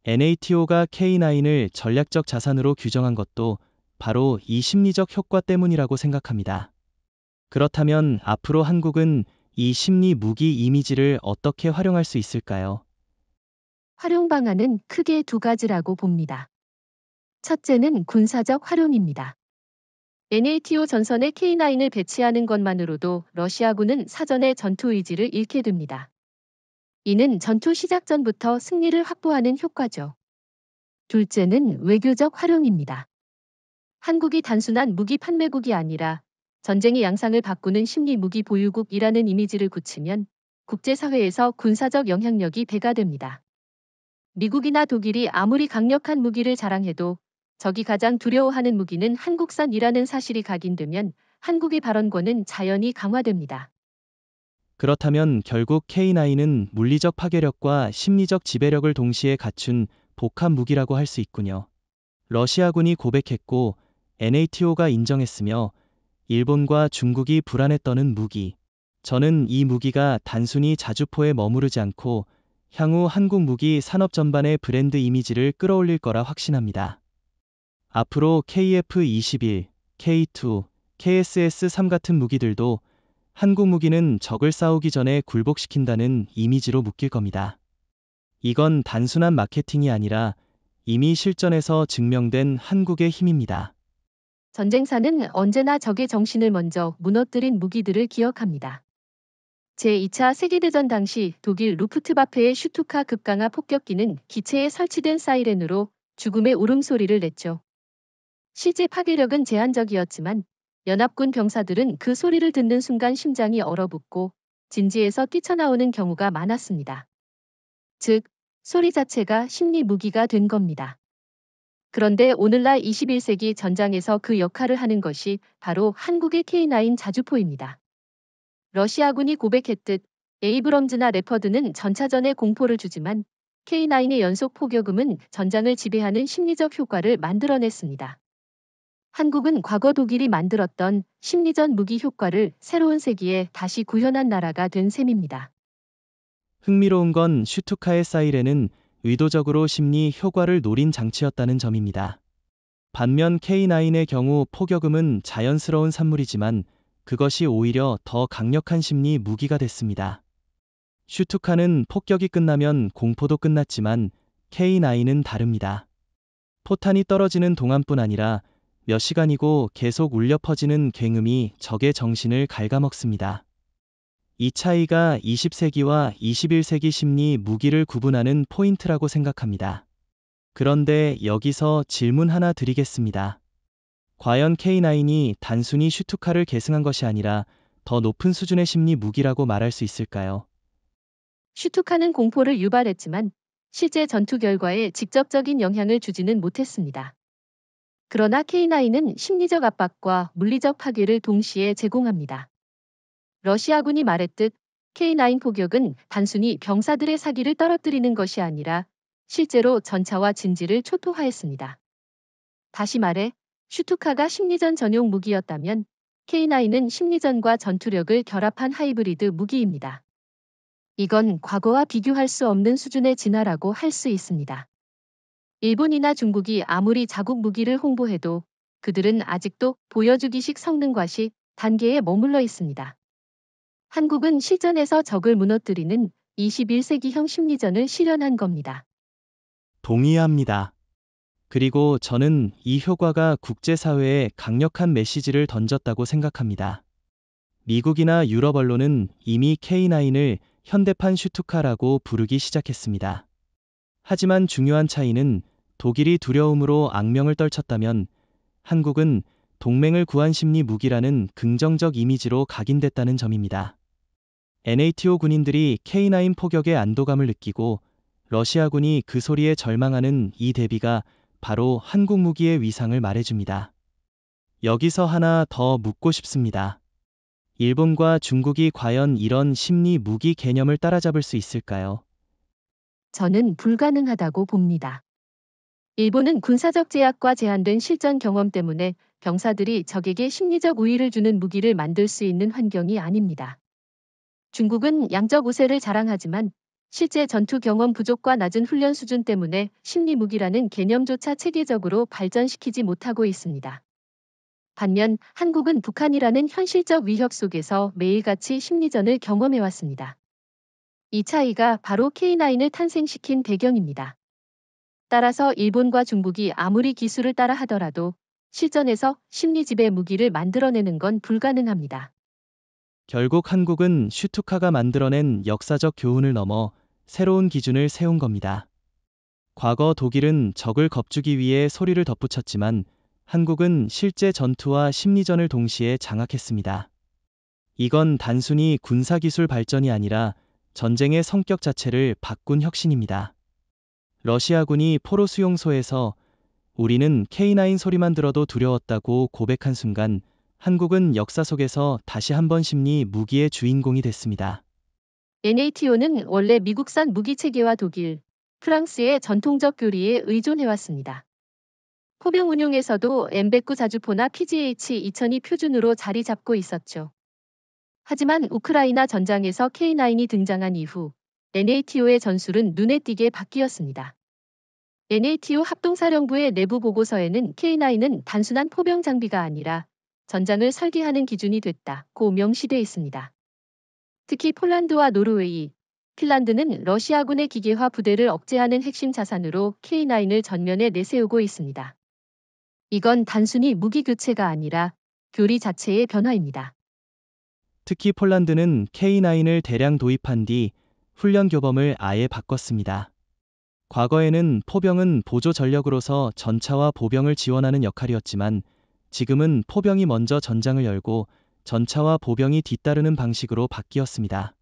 NATO가 K9을 전략적 자산으로 규정한 것도 바로 이 심리적 효과 때문이라고 생각합니다. 그렇다면 앞으로 한국은 이 심리 무기 이미지를 어떻게 활용할 수 있을까요? 활용 방안은 크게 두 가지라고 봅니다. 첫째는 군사적 활용입니다. NATO 전선에 K9을 배치하는 것만으로도 러시아군은 사전에 전투 의지를 잃게 됩니다. 이는 전투 시작 전부터 승리를 확보하는 효과죠. 둘째는 외교적 활용입니다. 한국이 단순한 무기 판매국이 아니라 전쟁의 양상을 바꾸는 심리 무기 보유국이라는 이미지를 굳히면 국제사회에서 군사적 영향력이 배가 됩니다. 미국이나 독일이 아무리 강력한 무기를 자랑해도 적이 가장 두려워하는 무기는 한국산이라는 사실이 각인되면 한국의 발언권은 자연히 강화됩니다. 그렇다면 결국 K9은 물리적 파괴력과 심리적 지배력을 동시에 갖춘 복합 무기라고 할 수 있군요. 러시아군이 고백했고 NATO가 인정했으며 일본과 중국이 불안에 떠는 무기. 저는 이 무기가 단순히 자주포에 머무르지 않고 향후 한국 무기 산업 전반의 브랜드 이미지를 끌어올릴 거라 확신합니다. 앞으로 KF-21, K2, KSS-3 같은 무기들도 한국 무기는 적을 싸우기 전에 굴복시킨다는 이미지로 묶일 겁니다. 이건 단순한 마케팅이 아니라 이미 실전에서 증명된 한국의 힘입니다. 전쟁사는 언제나 적의 정신을 먼저 무너뜨린 무기들을 기억합니다. 제2차 세계대전 당시 독일 루프트와페의 슈투카 급강하 폭격기는 기체에 설치된 사이렌으로 죽음의 울음소리를 냈죠. 실제 파괴력은 제한적이었지만 연합군 병사들은 그 소리를 듣는 순간 심장이 얼어붙고 진지에서 뛰쳐나오는 경우가 많았습니다. 즉, 소리 자체가 심리 무기가 된 겁니다. 그런데 오늘날 21세기 전장에서 그 역할을 하는 것이 바로 한국의 K9 자주포입니다. 러시아군이 고백했듯 에이브럼즈나 레퍼드는 전차전에 공포를 주지만 K9의 연속 포격음은 전장을 지배하는 심리적 효과를 만들어냈습니다. 한국은 과거 독일이 만들었던 심리전 무기 효과를 새로운 세기에 다시 구현한 나라가 된 셈입니다. 흥미로운 건 슈투카의 사이렌은 의도적으로 심리 효과를 노린 장치였다는 점입니다. 반면 K9의 경우 포격음은 자연스러운 산물이지만 그것이 오히려 더 강력한 심리 무기가 됐습니다. 슈투카는 폭격이 끝나면 공포도 끝났지만 K9은 다릅니다. 포탄이 떨어지는 동안뿐 아니라 몇 시간이고 계속 울려 퍼지는 굉음이 적의 정신을 갉아먹습니다. 이 차이가 20세기와 21세기 심리 무기를 구분하는 포인트라고 생각합니다. 그런데 여기서 질문 하나 드리겠습니다. 과연 K9이 단순히 슈투카를 계승한 것이 아니라 더 높은 수준의 심리 무기라고 말할 수 있을까요? 슈투카는 공포를 유발했지만 실제 전투 결과에 직접적인 영향을 주지는 못했습니다. 그러나 K9은 심리적 압박과 물리적 파괴를 동시에 제공합니다. 러시아군이 말했듯 K9 포격은 단순히 병사들의 사기를 떨어뜨리는 것이 아니라 실제로 전차와 진지를 초토화했습니다. 다시 말해 슈투카가 심리전 전용 무기였다면 K9은 심리전과 전투력을 결합한 하이브리드 무기입니다. 이건 과거와 비교할 수 없는 수준의 진화라고 할 수 있습니다. 일본이나 중국이 아무리 자국 무기를 홍보해도 그들은 아직도 보여주기식 성능 과시 단계에 머물러 있습니다. 한국은 실전에서 적을 무너뜨리는 21세기형 심리전을 실현한 겁니다. 동의합니다. 그리고 저는 이 효과가 국제사회에 강력한 메시지를 던졌다고 생각합니다. 미국이나 유럽 언론은 이미 K9을 현대판 슈투카라고 부르기 시작했습니다. 하지만 중요한 차이는 독일이 두려움으로 악명을 떨쳤다면 한국은 동맹을 구한 심리 무기라는 긍정적 이미지로 각인됐다는 점입니다. NATO 군인들이 K9 포격의 안도감을 느끼고 러시아군이 그 소리에 절망하는 이 대비가 바로 한국 무기의 위상을 말해줍니다. 여기서 하나 더 묻고 싶습니다. 일본과 중국이 과연 이런 심리 무기 개념을 따라잡을 수 있을까요? 저는 불가능하다고 봅니다. 일본은 군사적 제약과 제한된 실전 경험 때문에 병사들이 적에게 심리적 우위를 주는 무기를 만들 수 있는 환경이 아닙니다. 중국은 양적 우세를 자랑하지만 실제 전투 경험 부족과 낮은 훈련 수준 때문에 심리 무기라는 개념조차 체계적으로 발전시키지 못하고 있습니다. 반면 한국은 북한이라는 현실적 위협 속에서 매일같이 심리전을 경험해왔습니다. 이 차이가 바로 K9을 탄생시킨 배경입니다. 따라서 일본과 중국이 아무리 기술을 따라 하더라도 실전에서 심리지배 무기를 만들어내는 건 불가능합니다. 결국 한국은 슈투카가 만들어낸 역사적 교훈을 넘어 새로운 기준을 세운 겁니다. 과거 독일은 적을 겁주기 위해 소리를 덧붙였지만 한국은 실제 전투와 심리전을 동시에 장악했습니다. 이건 단순히 군사기술 발전이 아니라 전쟁의 성격 자체를 바꾼 혁신입니다. 러시아군이 포로 수용소에서 우리는 K9 소리만 들어도 두려웠다고 고백한 순간 한국은 역사 속에서 다시 한번 심리 무기의 주인공이 됐습니다. NATO는 원래 미국산 무기 체계와 독일, 프랑스의 전통적 교리에 의존해왔습니다. 포병 운용에서도 M109 자주포나 PGH-2000이 표준으로 자리 잡고 있었죠. 하지만 우크라이나 전장에서 K9이 등장한 이후 NATO의 전술은 눈에 띄게 바뀌었습니다. NATO 합동사령부의 내부 보고서에는 K9은 단순한 포병 장비가 아니라 전장을 설계하는 기준이 됐다고 명시돼 있습니다. 특히 폴란드와 노르웨이, 핀란드는 러시아군의 기계화 부대를 억제하는 핵심 자산으로 K9을 전면에 내세우고 있습니다. 이건 단순히 무기 교체가 아니라 교리 자체의 변화입니다. 특히 폴란드는 K9을 대량 도입한 뒤 훈련 교범을 아예 바꿨습니다. 과거에는 포병은 보조 전력으로서 전차와 보병을 지원하는 역할이었지만 지금은 포병이 먼저 전장을 열고 전차와 보병이 뒤따르는 방식으로 바뀌었습니다.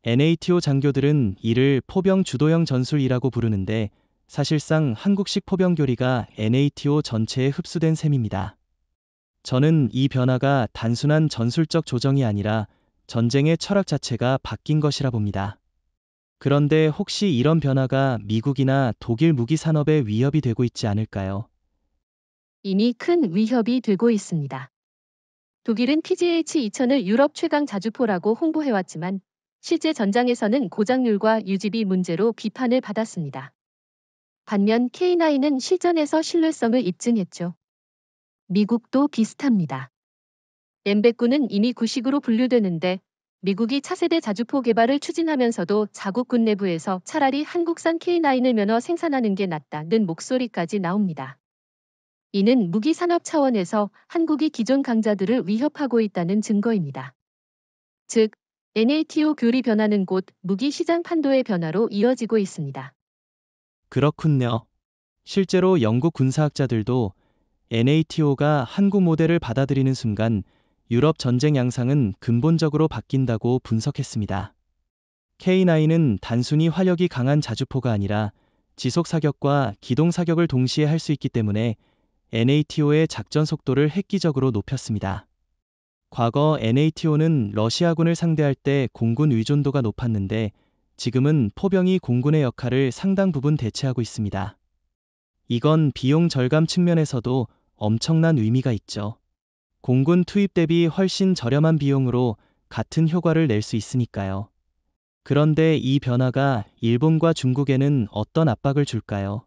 NATO 장교들은 이를 포병 주도형 전술이라고 부르는데 사실상 한국식 포병 교리가 NATO 전체에 흡수된 셈입니다. 저는 이 변화가 단순한 전술적 조정이 아니라 전쟁의 철학 자체가 바뀐 것이라 봅니다. 그런데 혹시 이런 변화가 미국이나 독일 무기 산업에 위협이 되고 있지 않을까요? 이미 큰 위협이 되고 있습니다. 독일은 PGH-2000을 유럽 최강 자주포라고 홍보해왔지만 실제 전장에서는 고장률과 유지비 문제로 비판을 받았습니다. 반면 K9은 실전에서 신뢰성을 입증했죠. 미국도 비슷합니다. M109는 이미 구식으로 분류되는데 미국이 차세대 자주포 개발을 추진하면서도 자국군 내부에서 차라리 한국산 K9을 면허 생산하는 게 낫다는 목소리까지 나옵니다. 이는 무기 산업 차원에서 한국이 기존 강자들을 위협하고 있다는 증거입니다. 즉, NATO 교리 변화는 곧 무기 시장 판도의 변화로 이어지고 있습니다. 그렇군요. 실제로 영국 군사학자들도 NATO가 한국 모델을 받아들이는 순간 유럽 전쟁 양상은 근본적으로 바뀐다고 분석했습니다. K9은 단순히 화력이 강한 자주포가 아니라 지속 사격과 기동 사격을 동시에 할 수 있기 때문에 NATO의 작전 속도를 획기적으로 높였습니다. 과거 NATO는 러시아군을 상대할 때 공군 의존도가 높았는데 지금은 포병이 공군의 역할을 상당 부분 대체하고 있습니다. 이건 비용 절감 측면에서도 엄청난 의미가 있죠. 공군 투입 대비 훨씬 저렴한 비용으로 같은 효과를 낼 수 있으니까요. 그런데 이 변화가 일본과 중국에는 어떤 압박을 줄까요?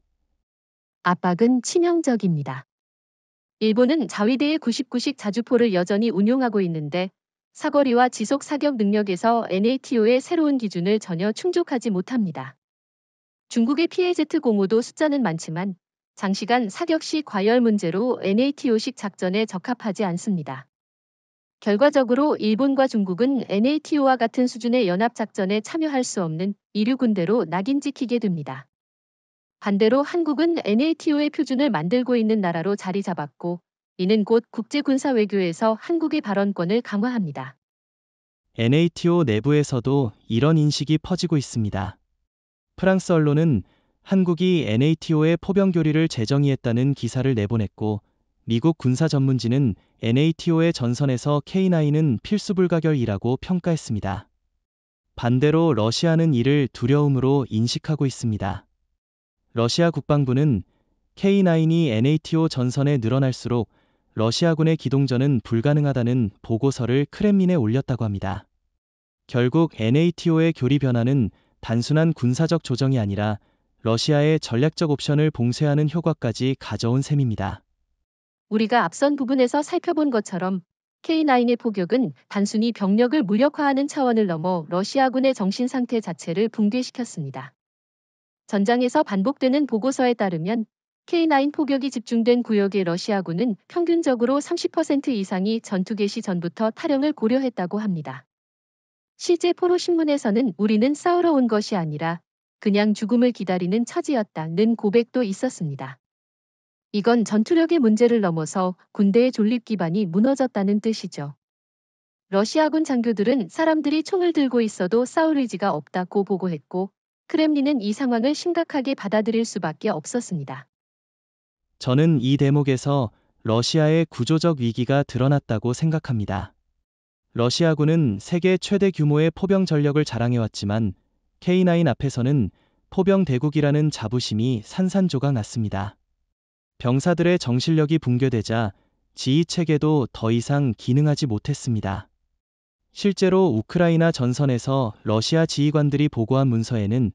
압박은 치명적입니다. 일본은 자위대의 99식 자주포를 여전히 운용하고 있는데 사거리와 지속 사격 능력에서 NATO의 새로운 기준을 전혀 충족하지 못합니다. 중국의 PAZ-05도 숫자는 많지만 장시간 사격 시 과열 문제로 NATO식 작전에 적합하지 않습니다. 결과적으로 일본과 중국은 NATO와 같은 수준의 연합작전에 참여할 수 없는 이류 군대로 낙인 찍히게 됩니다. 반대로 한국은 NATO의 표준을 만들고 있는 나라로 자리 잡았고, 이는 곧 국제군사외교에서 한국의 발언권을 강화합니다. NATO 내부에서도 이런 인식이 퍼지고 있습니다. 프랑스 언론은 한국이 NATO의 포병 교리를 재정의했다는 기사를 내보냈고, 미국 군사 전문지는 NATO의 전선에서 K9은 필수 불가결이라고 평가했습니다. 반대로 러시아는 이를 두려움으로 인식하고 있습니다. 러시아 국방부는 K9이 NATO 전선에 늘어날수록 러시아군의 기동전은 불가능하다는 보고서를 크렘린에 올렸다고 합니다. 결국 NATO의 교리 변화는 단순한 군사적 조정이 아니라 러시아의 전략적 옵션을 봉쇄하는 효과까지 가져온 셈입니다. 우리가 앞선 부분에서 살펴본 것처럼 K9의 포격은 단순히 병력을 무력화하는 차원을 넘어 러시아군의 정신 상태 자체를 붕괴시켰습니다. 전장에서 반복되는 보고서에 따르면 K9 포격이 집중된 구역의 러시아군은 평균적으로 30% 이상이 전투 개시 전부터 탈영을 고려했다고 합니다. 실제 포로 신문에서는 우리는 싸우러 온 것이 아니라 그냥 죽음을 기다리는 처지였다는 고백도 있었습니다. 이건 전투력의 문제를 넘어서 군대의 존립 기반이 무너졌다는 뜻이죠. 러시아군 장교들은 사람들이 총을 들고 있어도 싸울 의지가 없다고 보고했고, 크렘린은 이 상황을 심각하게 받아들일 수밖에 없었습니다. 저는 이 대목에서 러시아의 구조적 위기가 드러났다고 생각합니다. 러시아군은 세계 최대 규모의 포병 전력을 자랑해왔지만 K9 앞에서는 포병 대국이라는 자부심이 산산조각 났습니다. 병사들의 정신력이 붕괴되자 지휘 체계도 더 이상 기능하지 못했습니다. 실제로 우크라이나 전선에서 러시아 지휘관들이 보고한 문서에는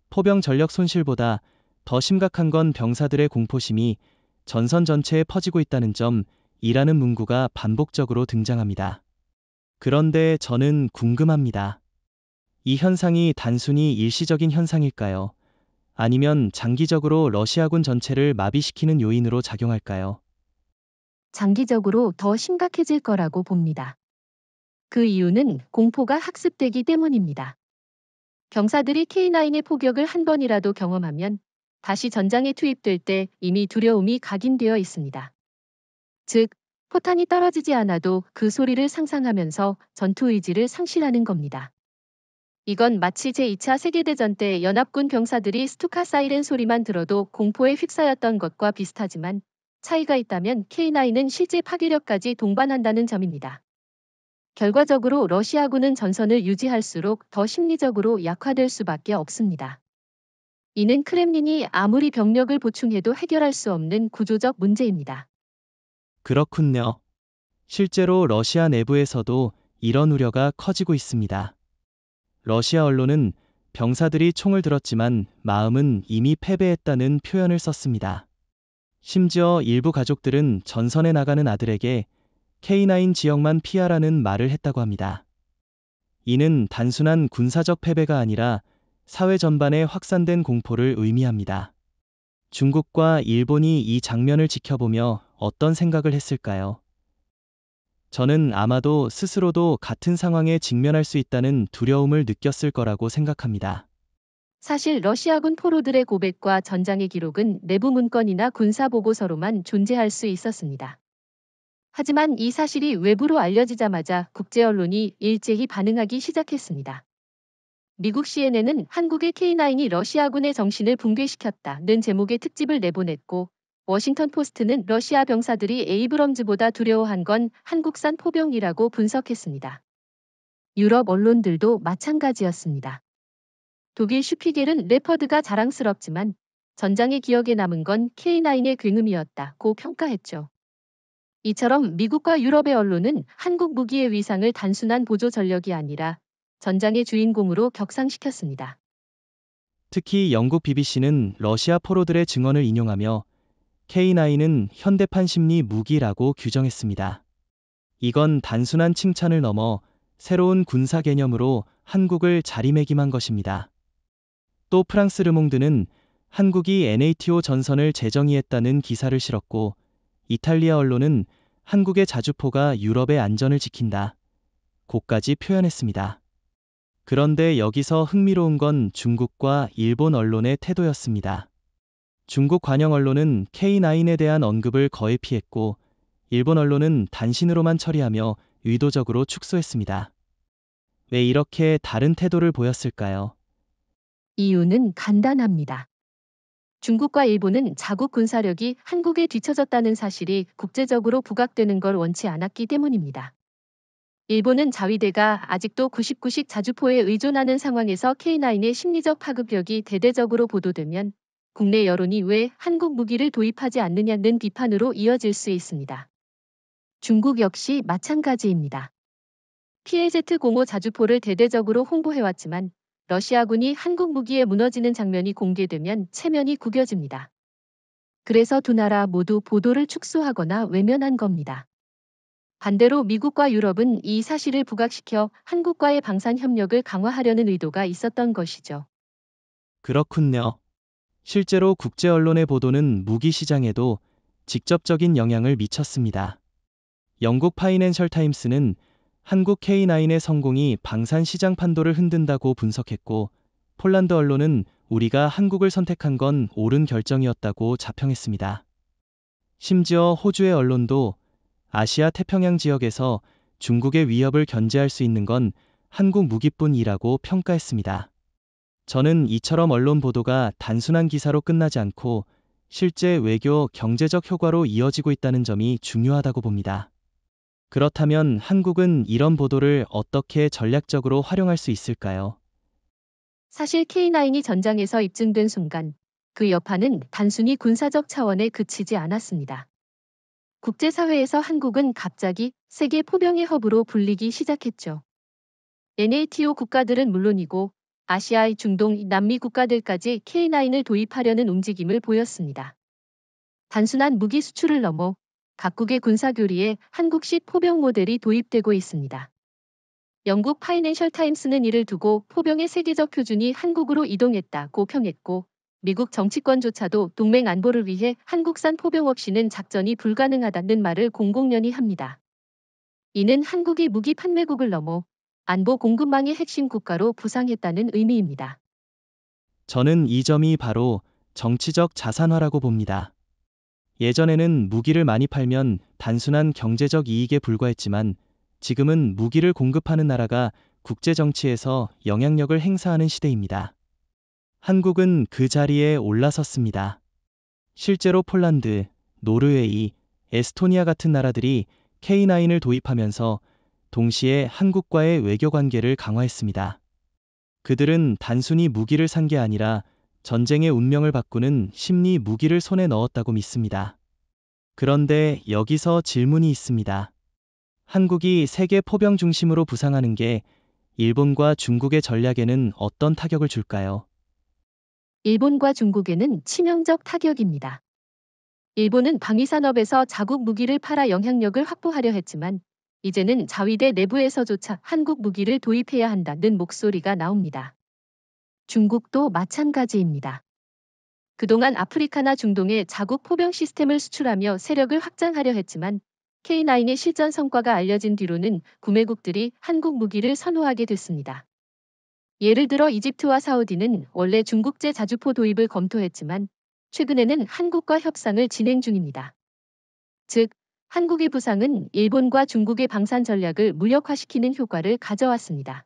포병 전력 손실보다 더 심각한 건 병사들의 공포심이 전선 전체에 퍼지고 있다는 점이라는 문구가 반복적으로 등장합니다. 그런데 저는 궁금합니다. 이 현상이 단순히 일시적인 현상일까요? 아니면 장기적으로 러시아군 전체를 마비시키는 요인으로 작용할까요? 장기적으로 더 심각해질 거라고 봅니다. 그 이유는 공포가 학습되기 때문입니다. 병사들이 K9의 포격을 한 번이라도 경험하면 다시 전장에 투입될 때 이미 두려움이 각인되어 있습니다. 즉, 포탄이 떨어지지 않아도 그 소리를 상상하면서 전투 의지를 상실하는 겁니다. 이건 마치 제2차 세계대전 때 연합군 병사들이 스투카 사이렌 소리만 들어도 공포에 휩싸였던 것과 비슷하지만 차이가 있다면 K9은 실제 파괴력까지 동반한다는 점입니다. 결과적으로 러시아군은 전선을 유지할수록 더 심리적으로 약화될 수밖에 없습니다. 이는 크렘린이 아무리 병력을 보충해도 해결할 수 없는 구조적 문제입니다. 그렇군요. 실제로 러시아 내부에서도 이런 우려가 커지고 있습니다. 러시아 언론은 병사들이 총을 들었지만 마음은 이미 패배했다는 표현을 썼습니다. 심지어 일부 가족들은 전선에 나가는 아들에게 K9 지역만 피하라는 말을 했다고 합니다. 이는 단순한 군사적 패배가 아니라 사회 전반에 확산된 공포를 의미합니다. 중국과 일본이 이 장면을 지켜보며 어떤 생각을 했을까요? 저는 아마도 스스로도 같은 상황에 직면할 수 있다는 두려움을 느꼈을 거라고 생각합니다. 사실 러시아군 포로들의 고백과 전장의 기록은 내부 문건이나 군사 보고서로만 존재할 수 있었습니다. 하지만 이 사실이 외부로 알려지자마자 국제 언론이 일제히 반응하기 시작했습니다. 미국 CNN은 한국의 K9이 러시아군의 정신을 붕괴시켰다는 제목의 특집을 내보냈고, 워싱턴 포스트는 러시아 병사들이 에이브럼즈보다 두려워한 건 한국산 포병이라고 분석했습니다. 유럽 언론들도 마찬가지였습니다. 독일 슈피겔은 레퍼드가 자랑스럽지만 전장의 기억에 남은 건 K9의 굉음이었다고 평가했죠. 이처럼 미국과 유럽의 언론은 한국 무기의 위상을 단순한 보조 전력이 아니라 전장의 주인공으로 격상시켰습니다. 특히 영국 BBC는 러시아 포로들의 증언을 인용하며 K9은 현대판 심리 무기라고 규정했습니다. 이건 단순한 칭찬을 넘어 새로운 군사 개념으로 한국을 자리매김한 것입니다. 또 프랑스 르몽드는 한국이 NATO 전선을 재정의했다는 기사를 실었고, 이탈리아 언론은 한국의 자주포가 유럽의 안전을 지킨다 고까지 표현했습니다. 그런데 여기서 흥미로운 건 중국과 일본 언론의 태도였습니다. 중국 관영 언론은 K9에 대한 언급을 거의 피했고, 일본 언론은 단신으로만 처리하며 의도적으로 축소했습니다. 왜 이렇게 다른 태도를 보였을까요? 이유는 간단합니다. 중국과 일본은 자국 군사력이 한국에 뒤처졌다는 사실이 국제적으로 부각되는 걸 원치 않았기 때문입니다. 일본은 자위대가 아직도 99식 자주포에 의존하는 상황에서 K9의 심리적 파급력이 대대적으로 보도되면 국내 여론이 왜 한국 무기를 도입하지 않느냐는 비판으로 이어질 수 있습니다. 중국 역시 마찬가지입니다. PLZ-05 자주포를 대대적으로 홍보해왔지만 러시아군이 한국 무기에 무너지는 장면이 공개되면 체면이 구겨집니다. 그래서 두 나라 모두 보도를 축소하거나 외면한 겁니다. 반대로 미국과 유럽은 이 사실을 부각시켜 한국과의 방산 협력을 강화하려는 의도가 있었던 것이죠. 그렇군요. 실제로 국제 언론의 보도는 무기 시장에도 직접적인 영향을 미쳤습니다. 영국 파이낸셜 타임스는 한국 K9의 성공이 방산 시장 판도를 흔든다고 분석했고, 폴란드 언론은 우리가 한국을 선택한 건 옳은 결정이었다고 자평했습니다. 심지어 호주의 언론도 아시아 태평양 지역에서 중국의 위협을 견제할 수 있는 건 한국 무기뿐이라고 평가했습니다. 저는 이처럼 언론 보도가 단순한 기사로 끝나지 않고 실제 외교, 경제적 효과로 이어지고 있다는 점이 중요하다고 봅니다. 그렇다면 한국은 이런 보도를 어떻게 전략적으로 활용할 수 있을까요? 사실 K9이 전장에서 입증된 순간 그 여파는 단순히 군사적 차원에 그치지 않았습니다. 국제사회에서 한국은 갑자기 세계 포병의 허브로 불리기 시작했죠. NATO 국가들은 물론이고 아시아, 중동, 남미 국가들까지 K9을 도입하려는 움직임을 보였습니다. 단순한 무기 수출을 넘어 각국의 군사교리에 한국식 포병 모델이 도입되고 있습니다. 영국 파이낸셜 타임스는 이를 두고 포병의 세계적 표준이 한국으로 이동했다고 평했고, 미국 정치권조차도 동맹 안보를 위해 한국산 포병 없이는 작전이 불가능하다는 말을 공공연히 합니다. 이는 한국이 무기 판매국을 넘어 안보 공급망의 핵심 국가로 부상했다는 의미입니다. 저는 이 점이 바로 정치적 자산화라고 봅니다. 예전에는 무기를 많이 팔면 단순한 경제적 이익에 불과했지만, 지금은 무기를 공급하는 나라가 국제 정치에서 영향력을 행사하는 시대입니다. 한국은 그 자리에 올라섰습니다. 실제로 폴란드, 노르웨이, 에스토니아 같은 나라들이 K9을 도입하면서 동시에 한국과의 외교 관계를 강화했습니다. 그들은 단순히 무기를 산 게 아니라 전쟁의 운명을 바꾸는 심리 무기를 손에 넣었다고 믿습니다. 그런데 여기서 질문이 있습니다. 한국이 세계 포병 중심으로 부상하는 게 일본과 중국의 전략에는 어떤 타격을 줄까요? 일본과 중국에는 치명적 타격입니다. 일본은 방위산업에서 자국 무기를 팔아 영향력을 확보하려 했지만 이제는 자위대 내부에서조차 한국 무기를 도입해야 한다는 목소리가 나옵니다. 중국도 마찬가지입니다. 그동안 아프리카나 중동에 자국 포병 시스템을 수출하며 세력을 확장하려 했지만 K9의 실전 성과가 알려진 뒤로는 구매국들이 한국 무기를 선호하게 됐습니다. 예를 들어 이집트와 사우디는 원래 중국제 자주포 도입을 검토했지만 최근에는 한국과 협상을 진행 중입니다. 즉, 한국의 부상은 일본과 중국의 방산 전략을 무력화시키는 효과를 가져왔습니다.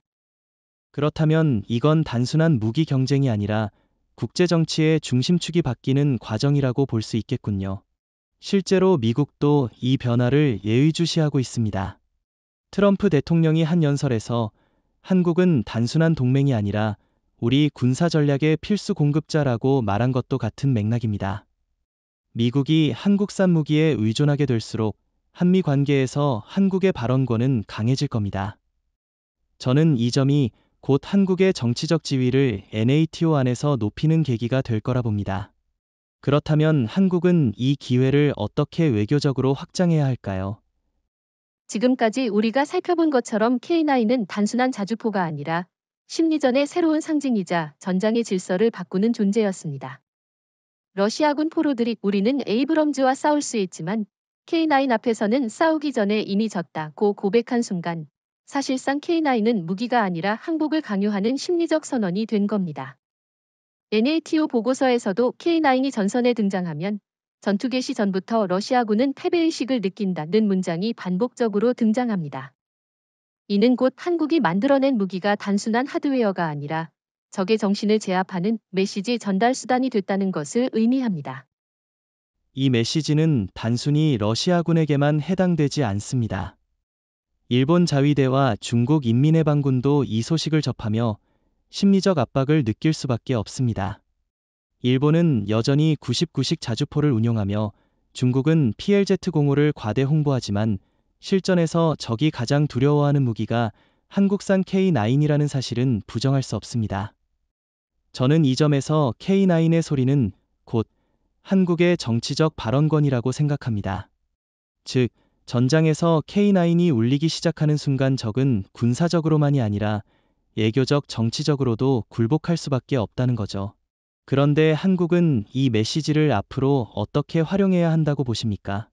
그렇다면 이건 단순한 무기 경쟁이 아니라 국제 정치의 중심축이 바뀌는 과정이라고 볼 수 있겠군요. 실제로 미국도 이 변화를 예의주시하고 있습니다. 트럼프 대통령이 한 연설에서 한국은 단순한 동맹이 아니라 우리 군사 전략의 필수 공급자라고 말한 것도 같은 맥락입니다. 미국이 한국산 무기에 의존하게 될수록 한미 관계에서 한국의 발언권은 강해질 겁니다. 저는 이 점이 곧 한국의 정치적 지위를 NATO 안에서 높이는 계기가 될 거라 봅니다. 그렇다면 한국은 이 기회를 어떻게 외교적으로 확장해야 할까요? 지금까지 우리가 살펴본 것처럼 K9은 단순한 자주포가 아니라 심리전의 새로운 상징이자 전장의 질서를 바꾸는 존재였습니다. 러시아군 포로들이 우리는 에이브럼즈와 싸울 수 있지만 K9 앞에서는 싸우기 전에 이미 졌다고 고백한 순간 사실상 K9은 무기가 아니라 항복을 강요하는 심리적 선언이 된 겁니다. NATO 보고서에서도 K9이 전선에 등장하면 전투 개시 전부터 러시아군은 패배의식을 느낀다는 문장이 반복적으로 등장합니다. 이는 곧 한국이 만들어낸 무기가 단순한 하드웨어가 아니라 적의 정신을 제압하는 메시지 전달 수단이 됐다는 것을 의미합니다. 이 메시지는 단순히 러시아군에게만 해당되지 않습니다. 일본 자위대와 중국 인민해방군도 이 소식을 접하며 심리적 압박을 느낄 수밖에 없습니다. 일본은 여전히 99식 자주포를 운용하며 중국은 PLZ-05를 과대 홍보하지만 실전에서 적이 가장 두려워하는 무기가 한국산 K9이라는 사실은 부정할 수 없습니다. 저는 이 점에서 K9의 소리는 곧 한국의 정치적 발언권이라고 생각합니다. 즉, 전장에서 K9이 울리기 시작하는 순간 적은 군사적으로만이 아니라 외교적 정치적으로도 굴복할 수밖에 없다는 거죠. 그런데 한국은 이 메시지를 앞으로 어떻게 활용해야 한다고 보십니까?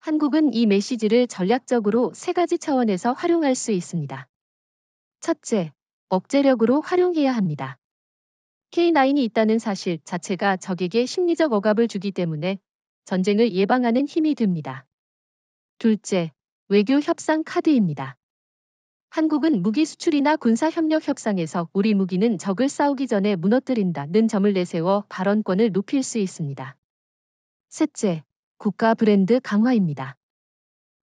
한국은 이 메시지를 전략적으로 세 가지 차원에서 활용할 수 있습니다. 첫째, 억제력으로 활용해야 합니다. K9이 있다는 사실 자체가 적에게 심리적 억압을 주기 때문에 전쟁을 예방하는 힘이 됩니다. 둘째, 외교 협상 카드입니다. 한국은 무기 수출이나 군사협력 협상에서 우리 무기는 적을 싸우기 전에 무너뜨린다는 점을 내세워 발언권을 높일 수 있습니다. 셋째, 국가 브랜드 강화입니다.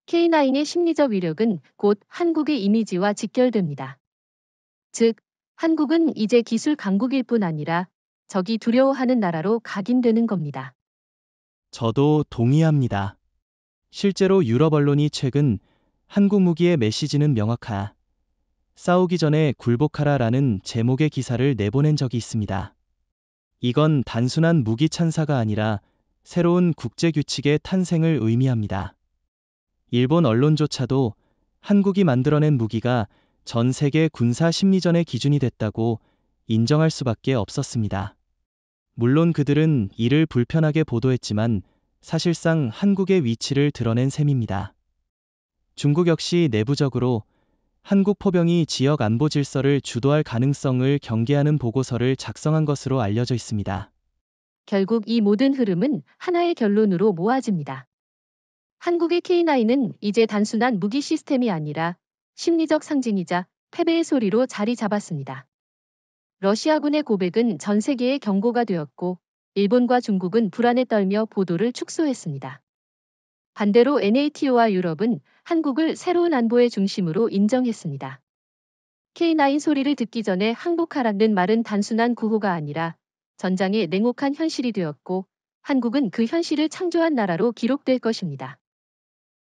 K9의 심리적 위력은 곧 한국의 이미지와 직결됩니다. 즉, 한국은 이제 기술 강국일 뿐 아니라 적이 두려워하는 나라로 각인되는 겁니다. 저도 동의합니다. 실제로 유럽 언론이 최근 한국 무기의 메시지는 명확하. 싸우기 전에 굴복하라라는 제목의 기사를 내보낸 적이 있습니다. 이건 단순한 무기 찬사가 아니라 새로운 국제 규칙의 탄생을 의미합니다. 일본 언론조차도 한국이 만들어낸 무기가 전 세계 군사 심리전의 기준이 됐다고 인정할 수밖에 없었습니다. 물론 그들은 이를 불편하게 보도했지만 사실상 한국의 위치를 드러낸 셈입니다. 중국 역시 내부적으로 한국 포병이 지역 안보 질서를 주도할 가능성을 경계하는 보고서를 작성한 것으로 알려져 있습니다. 결국 이 모든 흐름은 하나의 결론으로 모아집니다. 한국의 K9은 이제 단순한 무기 시스템이 아니라 심리적 상징이자 패배의 소리로 자리 잡았습니다. 러시아군의 고백은 전 세계의 경고가 되었고 일본과 중국은 불안에 떨며 보도를 축소했습니다. 반대로 NATO와 유럽은 한국을 새로운 안보의 중심으로 인정했습니다. K9 소리를 듣기 전에 항복하라는 말은 단순한 구호가 아니라 전장의 냉혹한 현실이 되었고 한국은 그 현실을 창조한 나라로 기록될 것입니다.